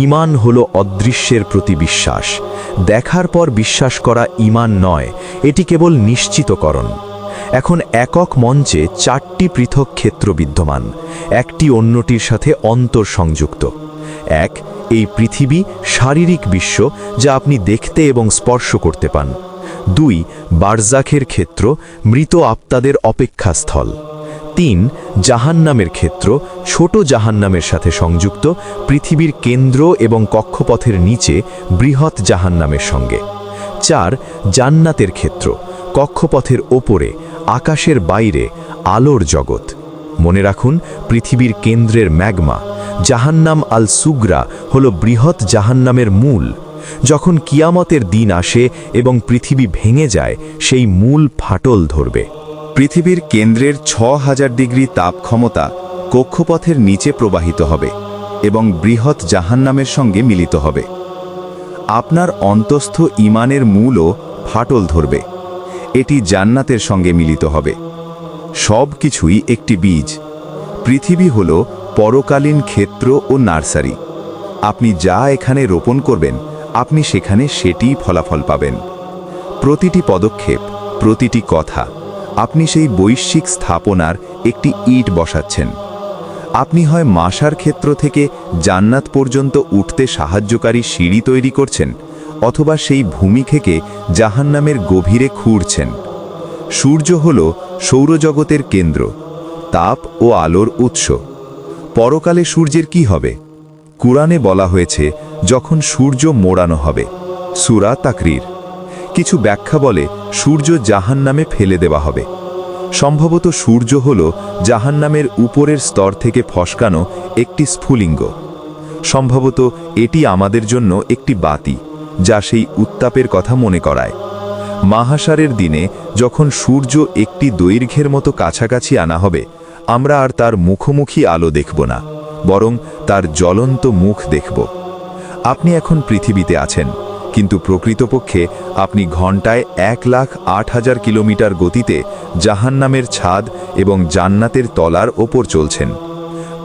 ঈমান হলো অদৃশ্যের প্রতি বিশ্বাস। দেখার পর বিশ্বাস করা ঈমান নয়, এটি কেবল নিশ্চিতকরণ। এখন একক মঞ্চে 4টি পৃথক ক্ষেত্র বিদ্যমান, একটি অন্যটির সাথে অন্তর্সংযুক্ত। এক, এই পৃথিবী, শারীরিক বিশ্ব, যা আপনি দেখতে এবং স্পর্শ করতে পান। 2, বারজাখের ক্ষেত্র, মৃত আত্মাদের অপেক্ষাস্থল। 3, জাহান্নামের ক্ষেত্র, ছোট জাহান্নামের সাথে সংযুক্ত, পৃথিবীর কেন্দ্র এবং কক্ষপথের নিচে বৃহৎ জাহান্নামের সঙ্গে। 4 জান্নাতের ক্ষেত্র, কক্ষপথের ওপরে, আকাশের বাইরে, আলোর জগৎ। মনে রাখুন, পৃথিবীর কেন্দ্রের ম্যাগমা জাহান্নাম আল সুগরা হল বৃহৎ জাহান্নামের মূল। যখন কিয়ামতের দিন আসে এবং পৃথিবী ভেঙে যায়, সেই মূল ফাটল ধরবে। পৃথিবীর কেন্দ্রের 6000 ডিগ্রি তাপ ক্ষমতা কক্ষপথের নিচে প্রবাহিত হবে এবং বৃহৎ জাহান্নামের সঙ্গে মিলিত হবে। আপনার অন্তস্থ ঈমানের মূলও ফাটল ধরবে, এটি জান্নাতের সঙ্গে মিলিত হবে। সব কিছুই একটি বীজ। পৃথিবী হল পরকালীন ক্ষেত্র ও নার্সারি। আপনি যা এখানে রোপণ করবেন, আপনি সেখানে সেটিই ফলাফল পাবেন। প্রতিটি পদক্ষেপ, প্রতিটি কথা, আপনি সেই বৈশ্বিক স্থাপনার একটি ইট বসাচ্ছেন। আপনি হয় মাশার ক্ষেত্র থেকে জান্নাত পর্যন্ত উঠতে সাহায্যকারী সিঁড়ি তৈরি করছেন, অথবা সেই ভূমি থেকে জাহান্নামের গভীরে খুঁড়ছেন। সূর্য হল সৌরজগতের কেন্দ্র, তাপ ও আলোর উৎস। পরকালে সূর্যের কি হবে? কুরআনে বলা হয়েছে, যখন সূর্য মোড়ানো হবে। সূরা তাকরীর। কিছু ব্যাখ্যা বলে সূর্য জাহান্নামে ফেলে দেওয়া হবে। সম্ভবত সূর্য হল জাহান্নামের উপরের স্তর থেকে ফসকানো একটি স্ফুলিঙ্গ। সম্ভবত এটি আমাদের জন্য একটি বাতি, যা সেই উত্তাপের কথা মনে করায়। মাহাশারের দিনে যখন সূর্য একটি দৈর্ঘ্যের মতো কাছাকাছি আনা হবে, আমরা আর তার মুখোমুখি আলো দেখব না, বরং তার জ্বলন্ত মুখ দেখব। আপনি এখন পৃথিবীতে আছেন, কিন্তু প্রকৃতপক্ষে আপনি ঘন্টায় 1,08,000 কিলোমিটার গতিতে জাহান্নামের ছাদ এবং জান্নাতের তলার ওপর চলছেন।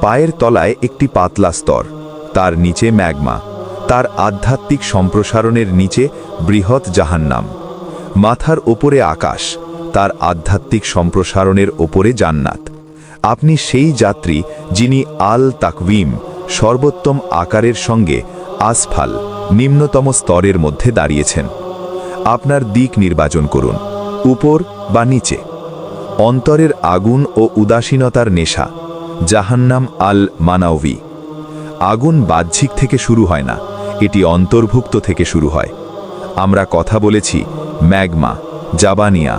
পায়ের তলায় একটি পাতলা স্তর, তার নিচে ম্যাগমা, তার আধ্যাত্মিক সম্প্রসারণের নিচে বৃহৎ জাহান্নাম। মাথার ওপরে আকাশ, তার আধ্যাত্মিক সম্প্রসারণের ওপরে জান্নাত। আপনি সেই যাত্রী যিনি আল তাকওয়িম, সর্বোত্তম আকারের সঙ্গে আসফাল, নিম্নতম স্তরের মধ্যে দাঁড়িয়েছেন। আপনার দিক নির্বাচন করুন, উপর বা নিচে। অন্তরের আগুন ও উদাসীনতার নেশা, জাহান্নাম আল মানাওয়ি। আগুন বাহ্যিক থেকে শুরু হয় না, এটি অন্তর্ভুক্ত থেকে শুরু হয়। আমরা কথা বলেছি ম্যাগমা, জাবানিয়া,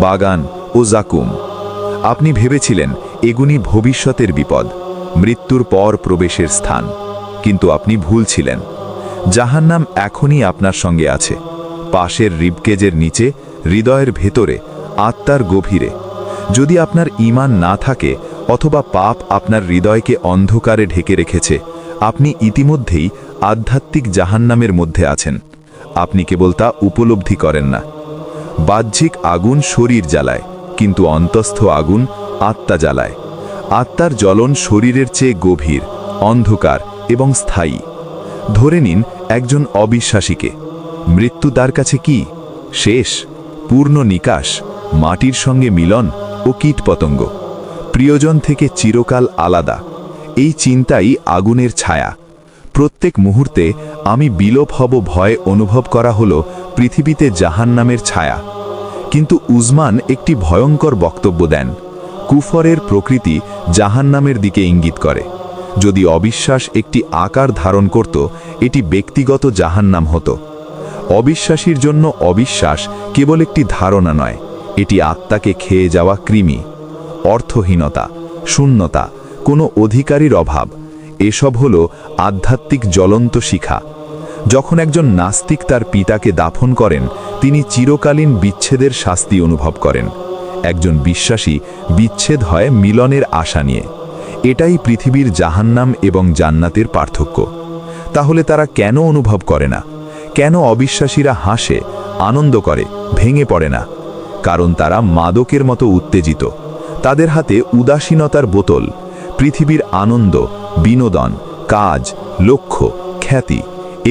বাগান ও জাকুম। আপনি ভেবেছিলেন এগুনি ভবিষ্যতের বিপদ, মৃত্যুর পর প্রবেশের স্থান, কিন্তু আপনি ভুল ছিলেন। জাহান্নাম এখনই আপনার সঙ্গে আছে, পাশের রিবকেজের নিচে, হৃদয়ের ভেতরে, আত্মার গভীরে। যদি আপনার ঈমান না থাকে, অথবা পাপ আপনার হৃদয়কে অন্ধকারে ঢেকে রেখেছে, আপনি ইতিমধ্যেই আধ্যাত্মিক জাহান্নামের মধ্যে আছেন। আপনি কেবল তা উপলব্ধি করেন না। বাহ্যিক আগুন শরীর জ্বালায়, কিন্তু অন্তস্থ আগুন আত্মা জ্বালায়। আত্মার জ্বলন শরীরের চেয়ে গভীর, অন্ধকার এবং স্থায়ী। ধরে নিন একজন অবিশ্বাসীকে। মৃত্যু তার কাছে কি? শেষ, পূর্ণ নিকাশ, মাটির সঙ্গে মিলন ও কীটপতঙ্গ, প্রিয়জন থেকে চিরকাল আলাদা। এই চিন্তাই আগুনের ছায়া। প্রত্যেক মুহূর্তে আমি বিলোপ হব ভয় অনুভব করা হলো পৃথিবীতে জাহান্নামের ছায়া। কিন্তু উজমান একটি ভয়ঙ্কর বক্তব্য দেন। কুফরের প্রকৃতি জাহান্নামের দিকে ইঙ্গিত করে। যদি অবিশ্বাস একটি আকার ধারণ করত, এটি ব্যক্তিগত জাহান্নাম হতো। অবিশ্বাসীর জন্য অবিশ্বাস কেবল একটি ধারণা নয়, এটি আত্মাকে খেয়ে যাওয়া কৃমি। অর্থহীনতা, শূন্যতা, কোনো অধিকারীর অভাব, এসব হলো আধ্যাত্মিক জ্বলন্ত শিখা। যখন একজন নাস্তিক তার পিতাকে দাফন করেন, তিনি চিরকালীন বিচ্ছেদের শাস্তি অনুভব করেন। একজন বিশ্বাসী বিচ্ছেদ হয় মিলনের আশা নিয়ে। এটাই পৃথিবীর জাহান্নাম এবং জান্নাতের পার্থক্য। তাহলে তারা কেন অনুভব করে না? কেন অবিশ্বাসীরা হাসে, আনন্দ করে, ভেঙে পড়ে না? কারণ তারা মাদকের মতো উত্তেজিত। তাদের হাতে উদাসীনতার বোতল। পৃথিবীর আনন্দ, বিনোদন, কাজ, লক্ষ্য, খ্যাতি,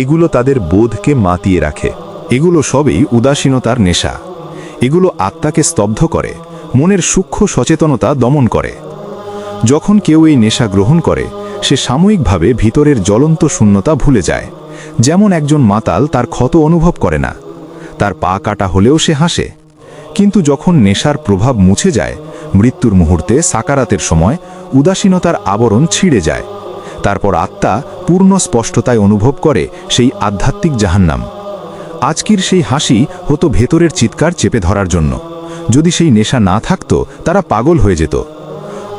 এগুলো তাদের বোধকে মাতিয়ে রাখে। এগুলো সবই উদাসীনতার নেশা। এগুলো আত্মাকে স্তব্ধ করে, মনের সূক্ষ্ম সচেতনতা দমন করে। যখন কেউ এই নেশা গ্রহণ করে, সে সাময়িকভাবে ভিতরের জ্বলন্ত শূন্যতা ভুলে যায়। যেমন একজন মাতাল তার ক্ষত অনুভব করে না, তার পা কাটা হলেও সে হাসে। কিন্তু যখন নেশার প্রভাব মুছে যায়, মৃত্যুর মুহূর্তে সাকারাতের সময় উদাসীনতার আবরণ ছিঁড়ে যায়। তারপর আত্মা পূর্ণ স্পষ্টতায় অনুভব করে সেই আধ্যাত্মিক জাহান্নাম। আজকের সেই হাসি হতো ভেতরের চিৎকার চেপে ধরার জন্য। যদি সেই নেশা না থাকতো তারা পাগল হয়ে যেত।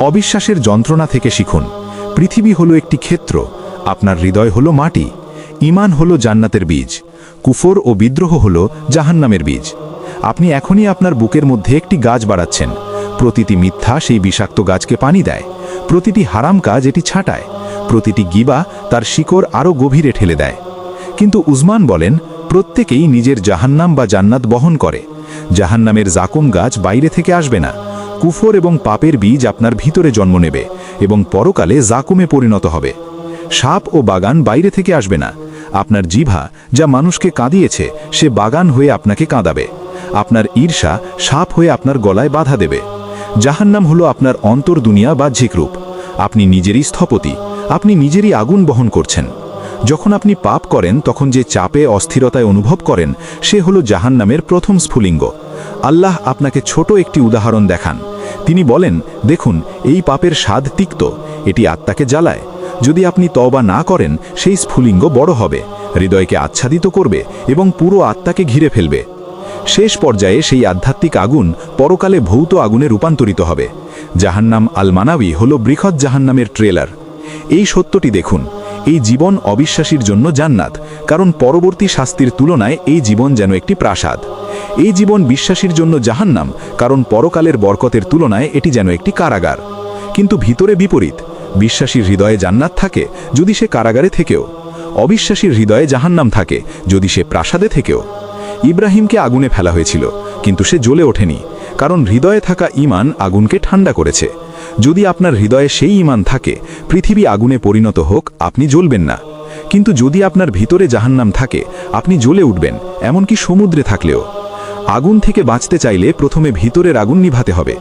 অবিশ্বাসের যন্ত্রণা থেকে শিখুন, পৃথিবী হলো একটি ক্ষেত্র, আপনার হৃদয় হলো মাটি। ঈমান হলো জান্নাতের বীজ, কুফর ও বিদ্রোহ হলো জাহান্নামের বীজ। আপনি এখনই আপনার বুকের মধ্যে একটি গাছ বাড়াচ্ছেন। প্রতিটি মিথ্যা সেই বিষাক্ত গাছকে পানি দেয়, প্রতিটি হারাম কাজ এটি ছাঁটায়, প্রতিটি গিবা তার শিকড় আরও গভীরে ঠেলে দেয়। কিন্তু উসমান বলেন, প্রত্যেকেই নিজের জাহান্নাম বা জান্নাত বহন করে। জাহান্নামের জাকুম গাছ বাইরে থেকে আসবে না। কুফর এবং পাপের বীজ আপনার ভিতরে জন্ম নেবে এবং পরকালে জাকুমে পরিণত হবে। সাপ ও বাগান বাইরে থেকে আসবে না। আপনার জিভা যা মানুষকে কাঁদিয়েছে সে বাগান হয়ে আপনাকে কাঁদাবে। আপনার ঈর্ষা সাপ হয়ে আপনার গলায় বাধা দেবে। জাহান্নাম হলো আপনার অন্তর দুনিয়া বাহ্যিক রূপ। আপনি নিজেরই স্থপতি, আপনি নিজেরই আগুন বহন করছেন। যখন আপনি পাপ করেন তখন যে চাপে অস্থিরতায় অনুভব করেন সে হলো জাহান্নামের প্রথম স্ফুলিঙ্গ। আল্লাহ আপনাকে ছোট একটি উদাহরণ দেখান। তিনি বলেন, দেখুন এই পাপের স্বাদ তিক্ত, এটি আত্মাকে জ্বালায়। যদি আপনি তওবা না করেন সেই স্ফুলিঙ্গ বড় হবে, হৃদয়কে আচ্ছাদিত করবে এবং পুরো আত্মাকে ঘিরে ফেলবে। শেষ পর্যায়ে সেই আধ্যাত্মিক আগুন পরকালে ভৌত আগুনে রূপান্তরিত হবে। জাহান্নাম আল মানাবি হল বৃহৎ জাহান্নামের ট্রেলার। এই সত্যটি দেখুন, এই জীবন অবিশ্বাসীর জন্য জান্নাত, কারণ পরবর্তী শাস্তির তুলনায় এই জীবন যেন একটি প্রাসাদ। এই জীবন বিশ্বাসীর জন্য জাহান্নাম, কারণ পরকালের বরকতের তুলনায় এটি যেন একটি কারাগার। কিন্তু ভিতরে বিপরীত, বিশ্বাসীর হৃদয়ে জান্নাত থাকে যদি সে কারাগারে থেকেও, অবিশ্বাসীর হৃদয়ে জাহান্নাম থাকে যদি সে প্রাসাদে থেকেও। ইব্রাহিমকে আগুনে ফেলা হয়েছিল, কিন্তু সে জ্বলে ওঠেনি, কারণ হৃদয়ে থাকা ঈমান আগুনকে ঠান্ডা করেছে। যদি আপনার হৃদয়ে সেই ঈমান থাকে, পৃথিবী আগুনে পরিণত হোক, আপনি জ্বলবেন না। কিন্তু যদি আপনার ভিতরে জাহান্নাম থাকে, আপনি জ্বলে উঠবেন, এমনকি সমুদ্রে থাকলেও। আগুন থেকে বাঁচতে চাইলে প্রথমে ভিতরের আগুন নিভাতে হবে।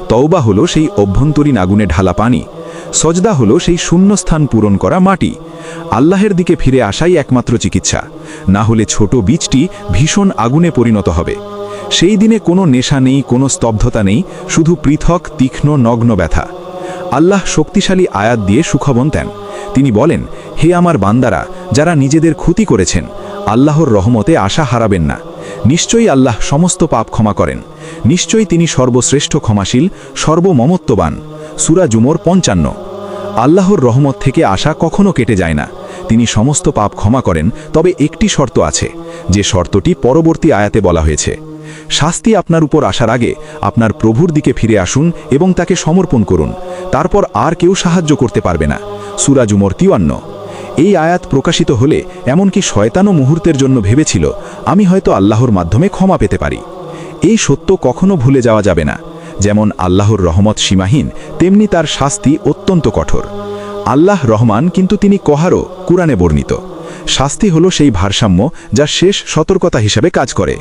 তওবা হলো সেই অভ্যন্তরীণ আগুনে ঢালা পানি, সজদা হলো সেই শূন্যস্থান পূরণ করা মাটি। আল্লাহের দিকে ফিরে আসাই একমাত্র চিকিৎসা, না হলে ছোট বীজটি ভীষণ আগুনে পরিণত হবে। সেই দিনে কোনো নেশা নেই, কোনো স্তব্ধতা নেই, শুধু পৃথক তীক্ষ্ণ নগ্ন ব্যথা। আল্লাহ শক্তিশালী আয়াত দিয়ে সুখবর দেন। তিনি বলেন, হে আমার বান্দারা, যারা নিজেদের ক্ষতি করেছেন, আল্লাহর রহমতে আশা হারাবেন না। নিশ্চয়ই আল্লাহ সমস্ত পাপ ক্ষমা করেন। নিশ্চয়ই তিনি সর্বশ্রেষ্ঠ ক্ষমাশীল, সর্বমমত্ববান। সূরা জুমর 55। আল্লাহর রহমত থেকে আশা কখনো কেটে যায় না। তিনি সমস্ত পাপ ক্ষমা করেন, তবে একটি শর্ত আছে, যে শর্তটি পরবর্তী আয়াতে বলা হয়েছে। শাস্তি আপনার উপর আসার আগে আপনার প্রভুর দিকে ফিরে আসুন এবং তাকে সমর্পণ করুন, তারপর আর কেউ সাহায্য করতে পারবে না। সূরা জুমর 53। এই আয়াত প্রকাশিত হলে এমনকি শয়তানও মুহূর্তের জন্য ভেবেছিল, আমি হয়তো আল্লাহর মাধ্যমে ক্ষমা পেতে পারি। এই সত্য কখনো ভুলে যাওয়া যাবে না। যেমন আল্লাহর রহমত সীমাহীন, তেমনি তার শাস্তি অত্যন্ত কঠোর। আল্লাহ রহমান, কিন্তু তিনি কহারও, কুরআনে বর্ণিত। শাস্তি হলো সেই ভারসাম্য যা শেষ সতর্কতা হিসেবে কাজ করে।